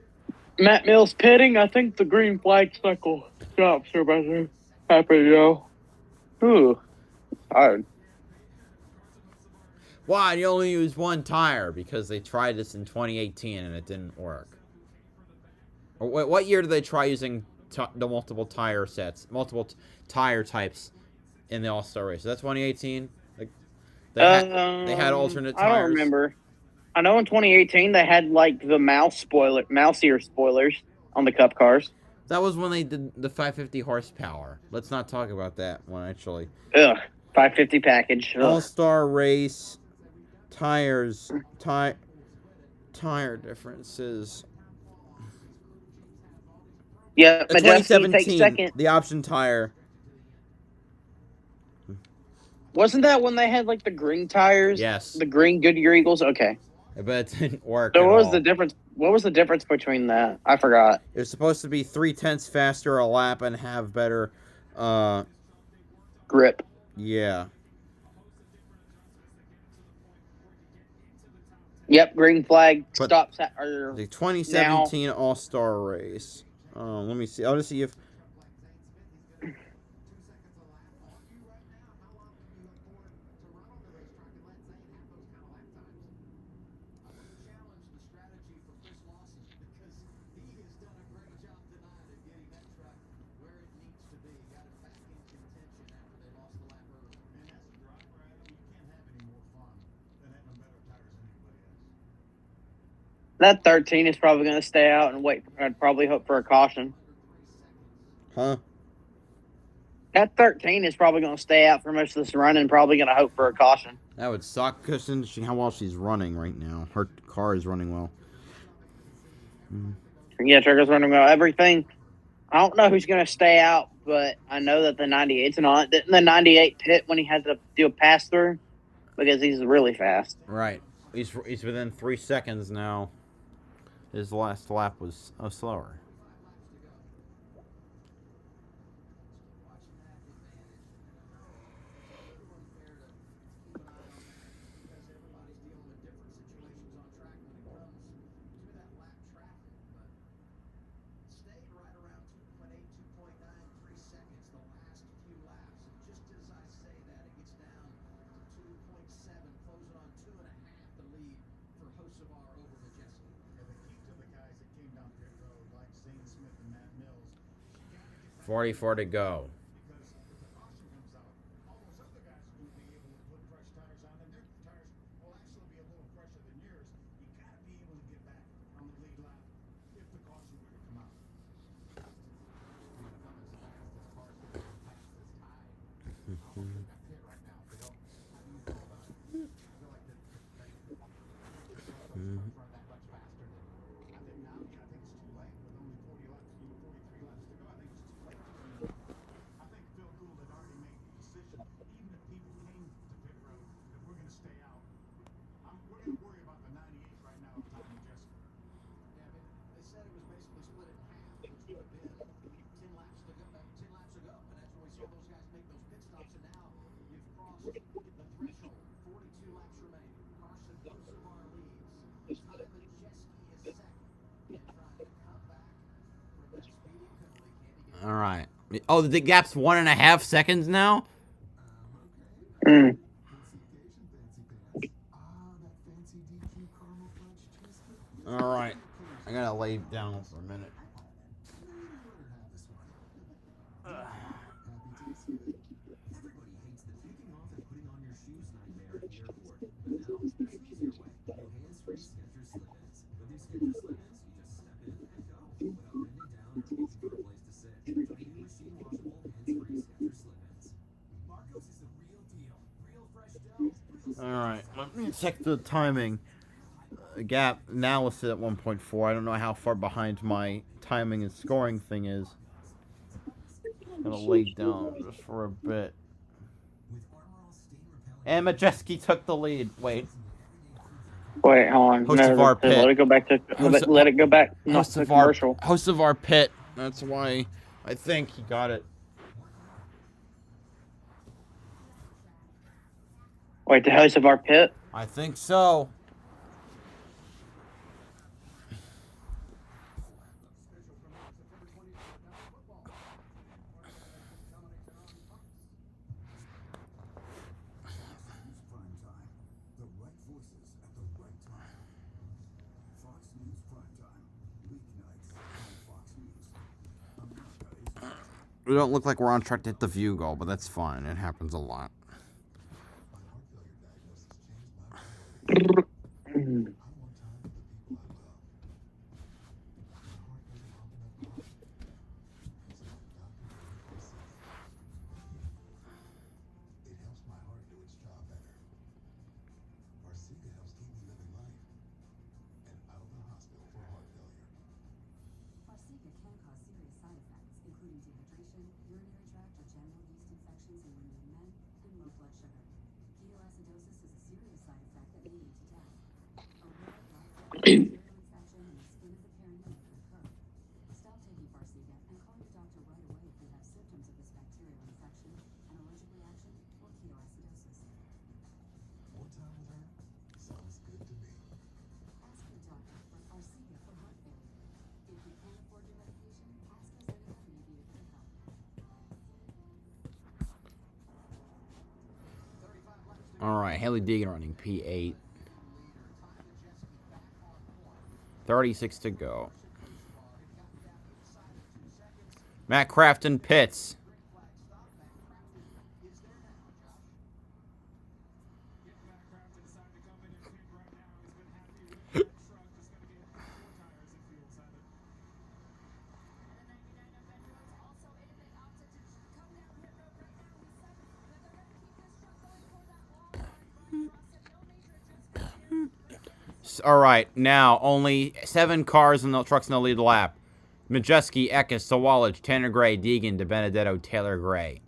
Matt Mills pitting. I think the green flag cycle stops here, brother. Happy, Joe. Ooh. Tired. Why? You only use one tire because they tried this in 2018 and it didn't work. Or what year did they try using the multiple tire sets, tire types in the All-Star race? Is that 2018? Like they had alternate tires. I don't remember. I know in 2018 they had like the mouse ear spoilers on the Cup cars. That was when they did the 550 horsepower. Let's not talk about that one actually. Ugh, 550 package. Ugh. All-Star race tires tire differences. Yeah, The Majeski takes 2017, second. the option tire. Wasn't that when they had like the green tires? Yes. The green Goodyear Eagles. Okay. But it didn't work So at what was all. the difference? What was the difference between that? I forgot. It was supposed to be 0.3 faster a lap and have better, Grip. yeah. Yep, green flag But stops at the 2017 All-Star race. Let me see. I want to see if. That 13 is probably going to stay out and wait. I'd probably hope for a caution. Huh? That 13 is probably going to stay out for most of this run and probably going to hope for a caution. That would suck because how well she's running right now. Her car is running well. Yeah, Trigger's running well. Everything. I don't know who's going to stay out, but I know that the 98's not. Didn't the 98 pit when he had to do a pass through because he's really fast. Right. He's within 3 seconds now. His last lap was slower. .44 to go. All right. Oh, the gap's 1.5 seconds now? Mm. All right. I gotta lay down for a minute. Alright, let me check the timing. Gap now listed at 1.4. I don't know how far behind my timing and scoring thing is. I'm gonna lay down just for a bit. And Majeski took the lead. Wait, hold on. Host of our pit. Let it go back to. Let it go back. Not host to of our commercial. host of our pit. That's why I think he got it. Wait, the host of our pit? I think so. We don't look like we're on track to hit the view goal, but that's fine. It happens a lot. All right, Haley Deegan running P8. 36 to go. Matt Crafton pits. All right, now only 7 cars and the trucks in the lead lap. Majeski, Eckes, Sawallich, Tanner Gray, Deegan, DiBenedetto, Taylor Gray.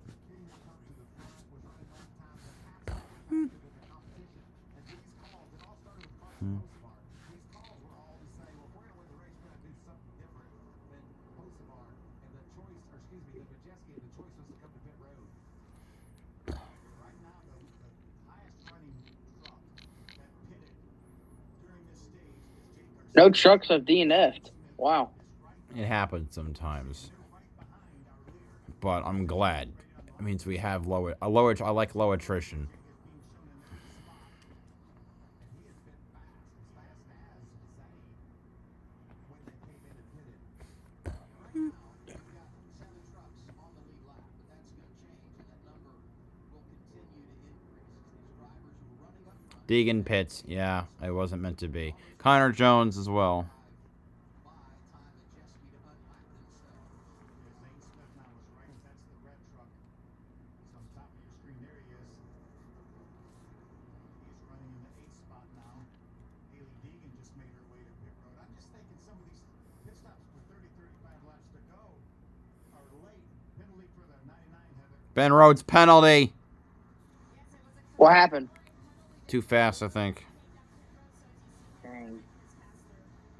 No trucks have DNF'd. Wow. It happens sometimes. But I'm glad. It means we have I like low attrition. Deegan pits. Yeah, it wasn't meant to be. Connor Jones as well. Ben Rhodes penalty. What happened? Too fast, I think. Dang.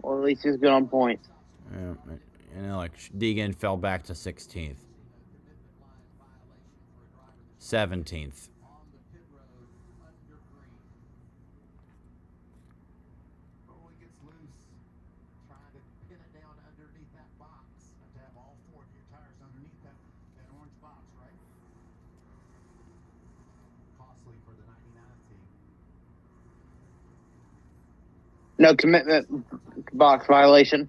Well, at least he's good on points. Yeah, and then, like, Deegan fell back to 16th. 17th. No commitment box violation.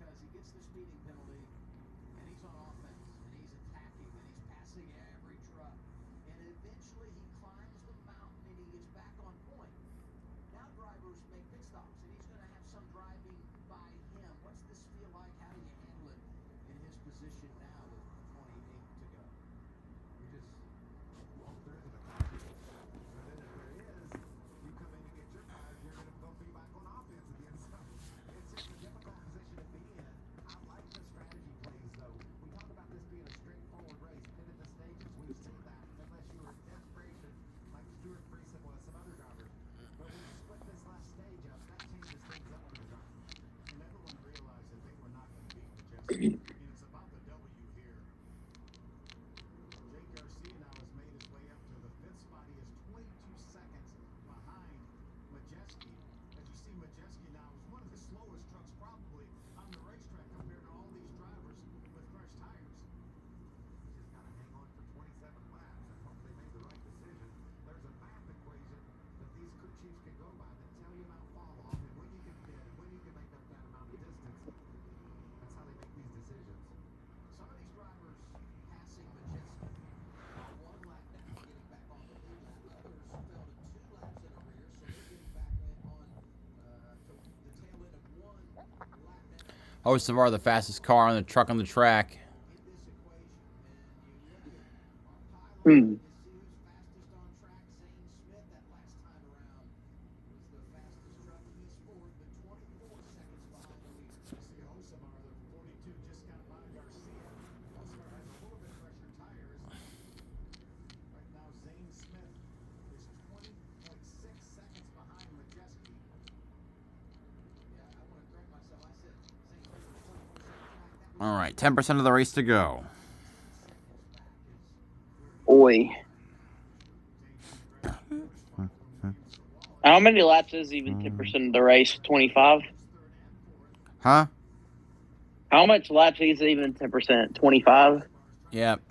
Osavar, the fastest car on the truck on the track. All right, 10% of the race to go. Oi. How many laps is even 10% of the race? 25? Huh? How much laps is even 10%? 25? Yep.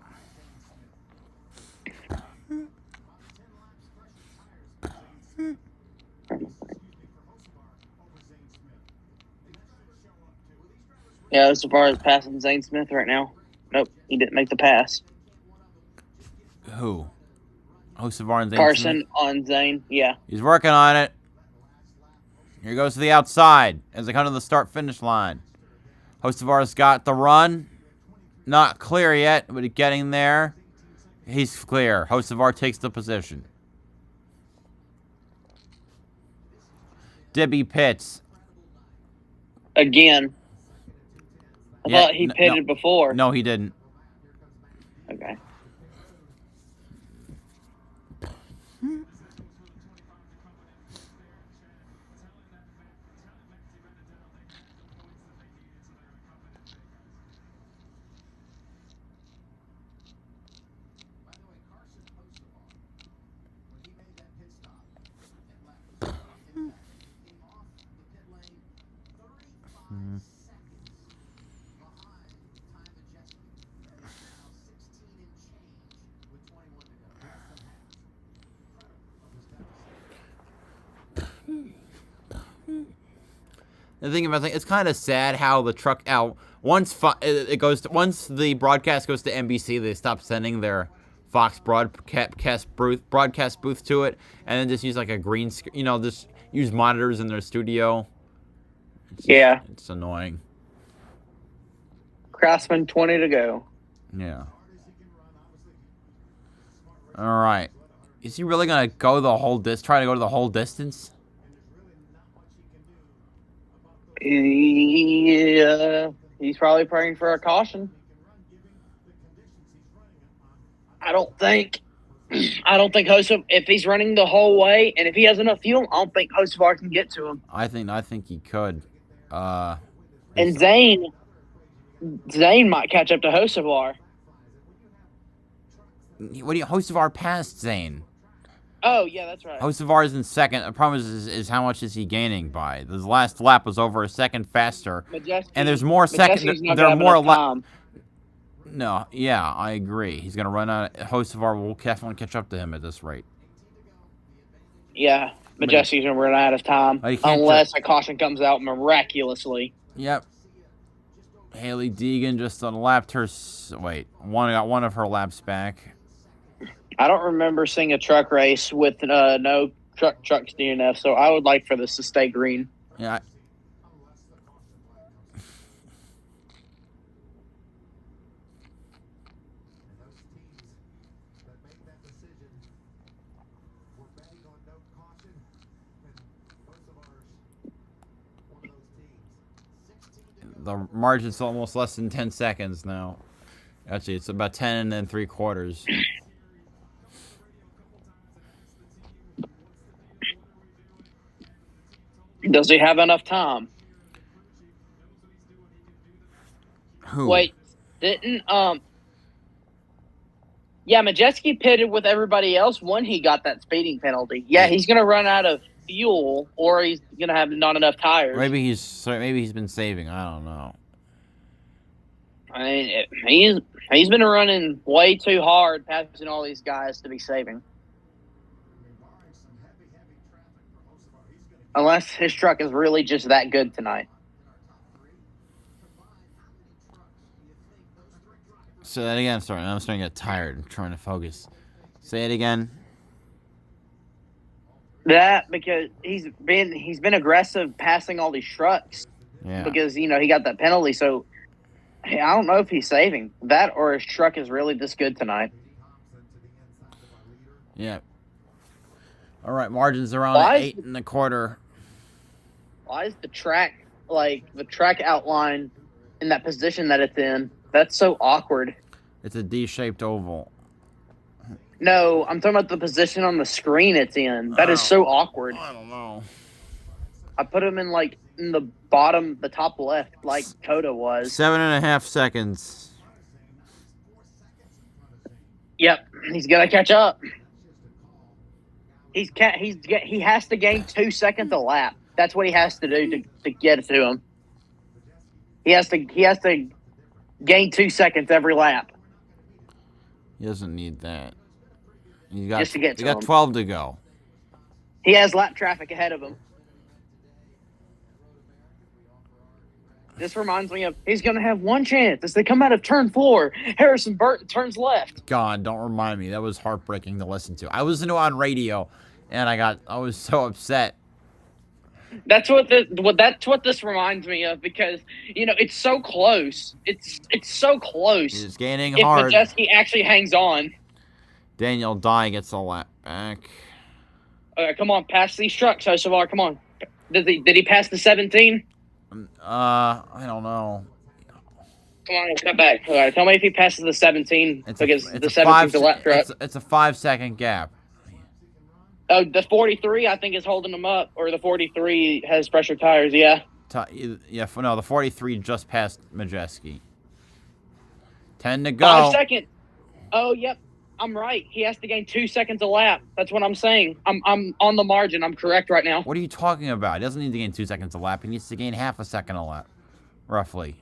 Yeah, as far as passing Zane Smith right now. Nope, he didn't make the pass. Who? Hocevar and Zane Carson Smith? on Zane, yeah. He's working on it. Here goes to the outside as they come to the start-finish line. Hocevar's got the run. Not clear yet, but getting there. He's clear. Hocevar takes the position. Dibby pits. Again. I thought he pitted before. No, he didn't. Okay. The thing about it, it's kind of sad how the truck out once once the broadcast goes to NBC, they stop sending their Fox broadcast booth to it, and then just use like a green screen. You know, just use monitors in their studio. It's annoying. Craftsman 20 to go. Yeah. All right. Is he really gonna go the whole try to go to the whole distance? Yeah, he's probably praying for a caution. I don't think Hocevar, if he's running the whole way and if he has enough fuel, I don't think Hocevar can get to him. I think he could. And Zane might catch up to Hocevar. Hocevar passed Zane. Oh, yeah, that's right. Hocevar is in second. The problem is how much is he gaining by? The last lap was over a second faster. And there's more seconds. There are more laps. No, yeah, I agree. He's going to run out. Hocevar will definitely catch up to him at this rate. Yeah, Majesty's going to run out of time. Unless a caution comes out miraculously. Yep. Haley Deegan just lapped her. Wait, got one of her laps back. I don't remember seeing a truck race with no trucks DNF, so I would like for this to stay green. Yeah. The margin's almost less than 10 seconds now. Actually, it's about 10 and 3/4. Does he have enough time? Who? Wait, didn't yeah, Majeski pitted with everybody else when he got that speeding penalty. Yeah, he's gonna run out of fuel, or he's gonna have not enough tires. Maybe he's been saving. I don't know. I mean, he's been running way too hard, passing all these guys to be saving. Unless his truck is really just that good tonight. Say that again. Sorry, I'm starting to get tired. I'm trying to focus. Say it again. That because he's been aggressive passing all these trucks. Yeah. Because he got that penalty, so I don't know if he's saving that or his truck is really this good tonight. Yeah. All right, margins around 8 1/4. Why is the track outline in that position that it's in? That's so awkward. It's a D-shaped oval. No, I'm talking about the position on the screen it's in. That is so awkward. I don't know. I put him in in the bottom, the top left, like Coda was. 7.5 seconds. Yep, he's gonna catch up. He has to gain 2 seconds a lap. That's what he has to do to get it to him. He has to gain 2 seconds every lap. He doesn't need that. He Just to get to him. 12 to go. He has lap traffic ahead of him. This reminds me of he's going to have one chance as they come out of turn 4. Harrison Burton turns left. God, don't remind me. That was heartbreaking to listen to. I listened to it on radio, and I was so upset. That's what this reminds me of because it's so close. It's so close. He's gaining if hard. If Majeski actually hangs on. Daniel Dye gets a lap back. Okay, come on, pass these trucks, Hocevar. Come on. Did he pass the 17? I don't know. Come on, cut back. All right, tell me if he passes the 17 because the 17 is the lap truck. It's a 5-second gap. Oh, the 43 I think is holding him up, or the 43 has pressure tires. Yeah. No, the 43 just passed Majeski. 10 to go. 5 seconds. Oh, yep. I'm right. He has to gain 2 seconds a lap. That's what I'm saying. I'm on the margin. I'm correct right now. What are you talking about? He doesn't need to gain 2 seconds a lap. He needs to gain half a second a lap, roughly.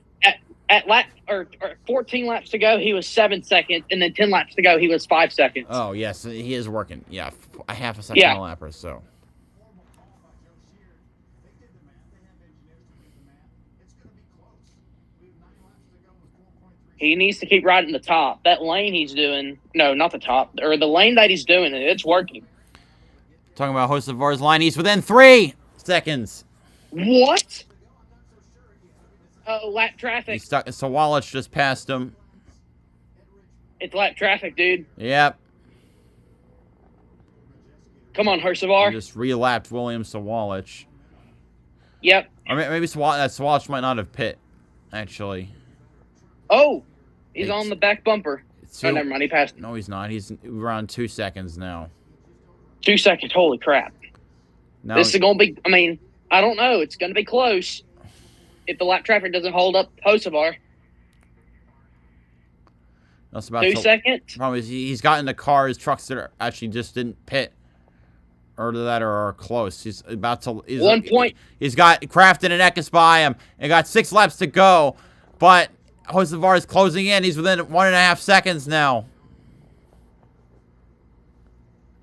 At lap or 14 laps to go, he was 7 seconds, and then 10 laps to go, he was 5 seconds. Oh yes, he is working. Yeah, a half a second a lap or so. He needs to keep riding the top. That lane he's doing, no, not the top, or the lane that he's doing, it's working. Talking about Hocevar's line, he's within 3 seconds. What? Oh, lap traffic. He's stuck. Sawalich just passed him. It's lap traffic, dude. Yep. Come on, Hocevar. He just relapped William Sawalich. Yep. Or maybe Sawalich might not have pit, actually. Oh, he's on the back bumper. Oh, never mind. He passed. No, he's not. He's around 2 seconds now. 2 seconds. Holy crap. Now, this is going to be, I mean, I don't know. It's going to be close if the lap traffic doesn't hold up Hocevar. That's about 2 seconds. Problem is he's got in the car. His trucks that actually just didn't pit. Or that are close. He's about to. 1 point. He's got Crafton and Eckes by him. And got 6 laps to go. But Hocevar is closing in. He's within 1.5 seconds now.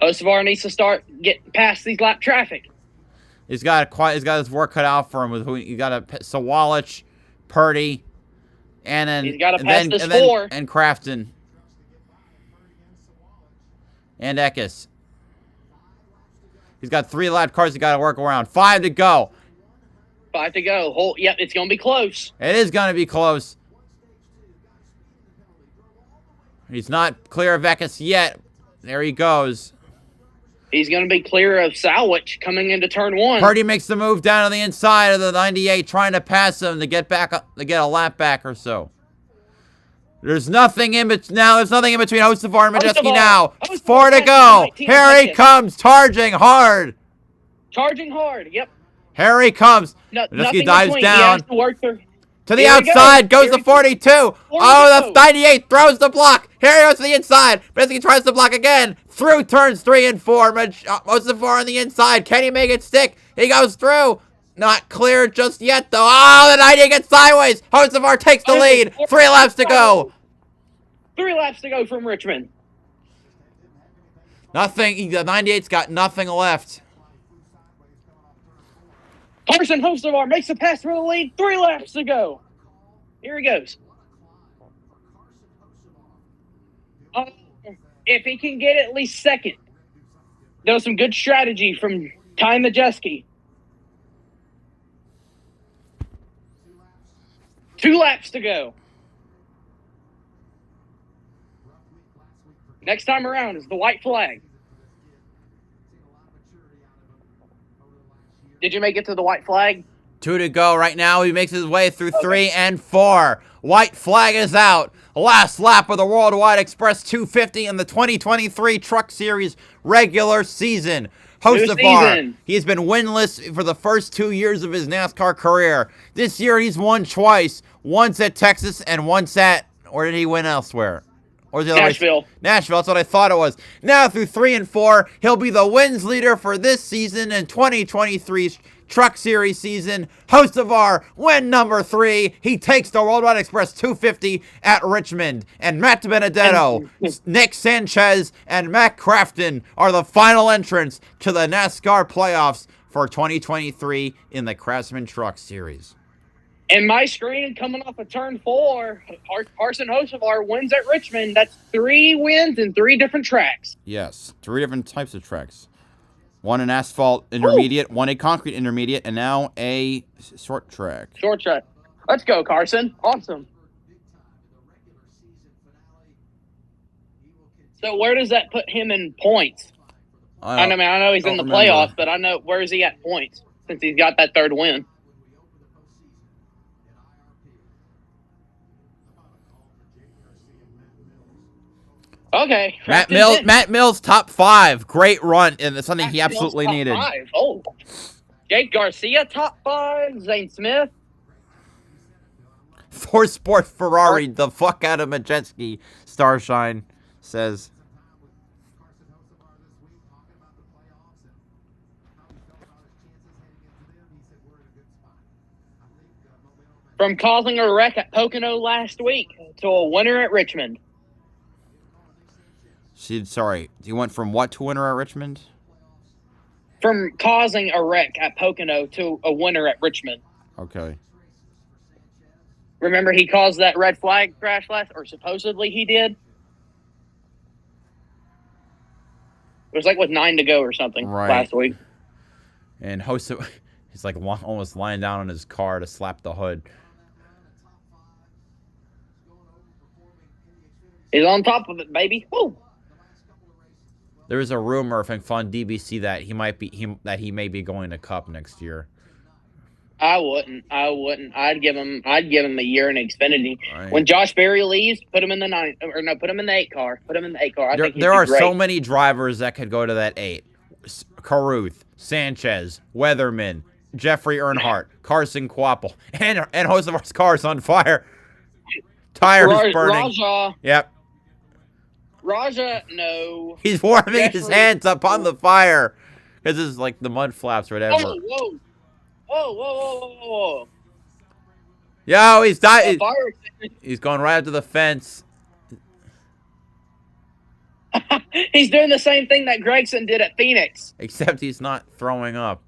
Hocevar needs to start getting past these lap traffic. He's got his work cut out for him. With who you got a Sawalich, Purdy, and then he's got to pass this 4 and Crafton and Eckes. He's got 3 lap cars he got to work around. 5 to go. 5 to go. Yep, it's going to be close. It is going to be close. He's not clear of Eckes yet. There he goes. He's going to be clear of Sawalich coming into turn 1. Purdy makes the move down on the inside of the 98, trying to pass him to get a lap back or so. There's nothing in between now. There's nothing in between Hocevar and Majeski now. 4 to go. Here he comes, charging hard. Charging hard. Yep. Here he comes. Majeski dives down. To the Here outside goes the 42. 42. Oh, the 98 throws the block. Here he goes to the inside. Majeski tries to block again. Through turns 3 and 4. Hocevar on the inside. Can he make it stick? He goes through. Not clear just yet, though. Oh, the 98 gets sideways. Hocevar takes the lead. 3 laps to go. 3 laps to go from Richmond. Nothing. The 98's got nothing left. Carson Hocevar makes a pass for the lead. 3 laps to go. Here he goes. If he can get at least second, there was some good strategy from Ty Majeski. 2 laps to go. Next time around is the white flag. Did you make it to the white flag? 2 to go right now. He makes his way through 3 and 4. White flag is out. Last lap of the Worldwide Express 250 in the 2023 Truck Series regular season. Hocevar, he's been winless for the first 2 years of his NASCAR career. This year he's won twice. Once at Texas and once at, or did he win elsewhere? Or the other Nashville. Nashville, that's what I thought it was. Now through 3 and 4, he'll be the wins leader for this season and 2023's Truck Series season. Hocevar, win number 3. He takes the Worldwide Express 250 at Richmond. And Matt Benedetto, Nick Sanchez, and Matt Crafton are the final entrants to the NASCAR playoffs for 2023 in the Craftsman Truck Series. And my screen coming off of turn 4, Carson Hocevar wins at Richmond. That's 3 wins in 3 different tracks. Yes, 3 different types of tracks. One an asphalt intermediate, one a concrete intermediate, and now a short track. Short track. Let's go, Carson. Awesome. So where does that put him in points? I know he's in the playoffs, but I know where is he at points since he's got that 3rd win. Okay. Matt Mills, top 5. Great run, and it's something he absolutely needed. 5. Oh. Jake Garcia, top 5. Zane Smith. Thor Sport Ferrari, the fuck out of Majeski, Starshine says. From causing a wreck at Pocono last week to a winner at Richmond. Sorry, you went from what to winner at Richmond? From causing a wreck at Pocono to a winner at Richmond. Okay. Remember he caused that red flag crash or supposedly he did? It was like with 9 to go or something last week. And he's like almost lying down on his car to slap the hood. He's on top of it, baby. Woo! There is a rumor on DBC that he may be going to Cup next year. I wouldn't. I'd give him a year in Xfinity. Right. When Josh Berry leaves, put him in the 9 or no, put him in the 8 car. Put him in the 8 car. I think there are so many drivers that could go to that 8. Carruth, Sanchez, Weatherman, Jeffrey Earnhardt, Carson Kvapil, and Hocevar's car's on fire. Tires burning. Raja. Yep. Raja, no. He's warming his hands up on the fire because it's like the mud flaps or whatever. Whoa. Yo, he's dying. He's going right up to the fence. He's doing the same thing that Gregson did at Phoenix. Except he's not throwing up.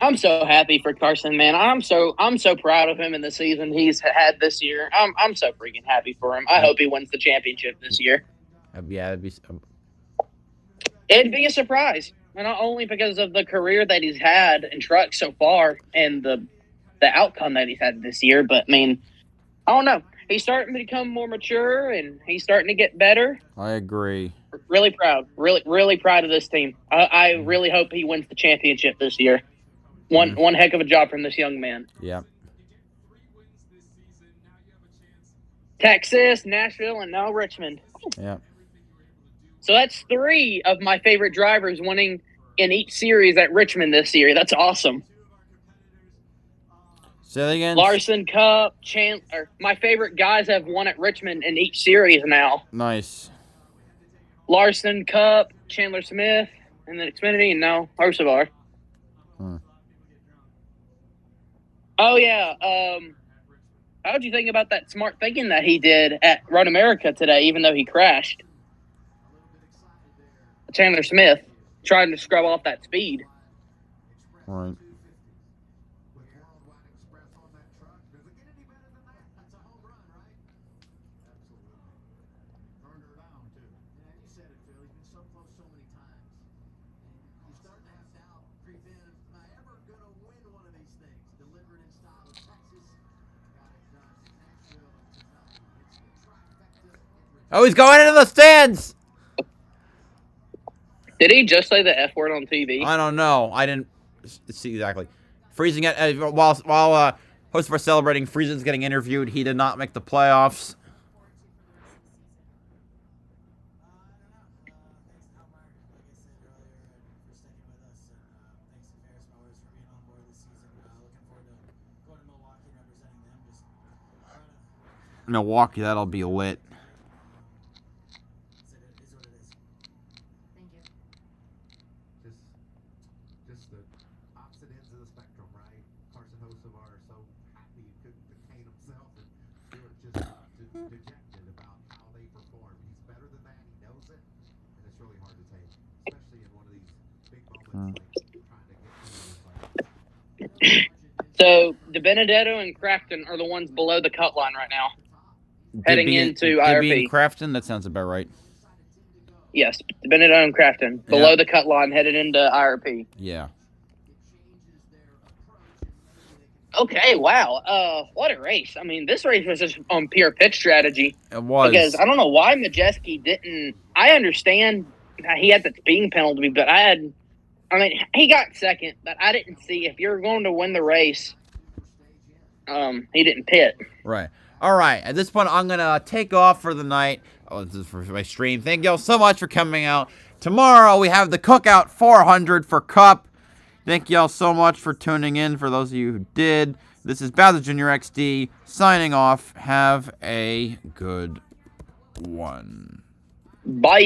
I'm so happy for Carson, man. I'm so proud of him in the season he's had this year. I'm so freaking happy for him. I hope he wins the championship this year. Yeah, it'd be a surprise, and not only because of the career that he's had in trucks so far and the outcome that he's had this year, but I mean, I don't know. He's starting to become more mature, and he's starting to get better. I agree. Really proud. Really proud of this team. I really hope he wins the championship this year. One heck of a job from this young man. Yeah. Texas, Nashville, and now Richmond. Yeah. So that's 3 of my favorite drivers winning in each series at Richmond this year. That's awesome. Say that again. Larson, Cup, Chandler. My favorite guys have won at Richmond in each series now. Nice. Larson, Cup, Chandler Smith, and then Xfinity, and now Hocevar. Oh, yeah. How would you think about that smart thinking that he did at Road America today, even though he crashed? Chandler Smith trying to scrub off that speed. Right. Oh, he's going into the stands. Did he just say the F word on TV? I don't know. I didn't see exactly. Friesen while Hocevar celebrating, Friesen's getting interviewed. He did not make the playoffs. Milwaukee. That'll be lit. Just the opposite ends of the spectrum, right? Carson Hocevar so happy he couldn't contain himself, and Stewart just dejected about how they perform. He's better than that. He knows it, and it's really hard to take, especially in one of these big moments like trying to get through this. So DiBenedetto and Crafton are the ones below the cut line right now, heading into Dibby and IRP. Crafton. That sounds about right. Yes, DiBenedetto and Crafton below the cut line, headed into IRP. Yeah. Okay, wow. What a race. I mean, this race was just on pure pitch strategy. It was. Because I don't know why Majeski didn't. I understand that he had the speeding penalty, but he got second, but I didn't see if you're going to win the race, he didn't pit. Right. All right. At this point, I'm going to take off for the night. Oh, this is for my stream. Thank y'all so much for coming out. Tomorrow, we have the Cookout 400 for Cup. Thank y'all so much for tuning in, for those of you who did. This is BowserJrXD signing off. Have a good one. Bye.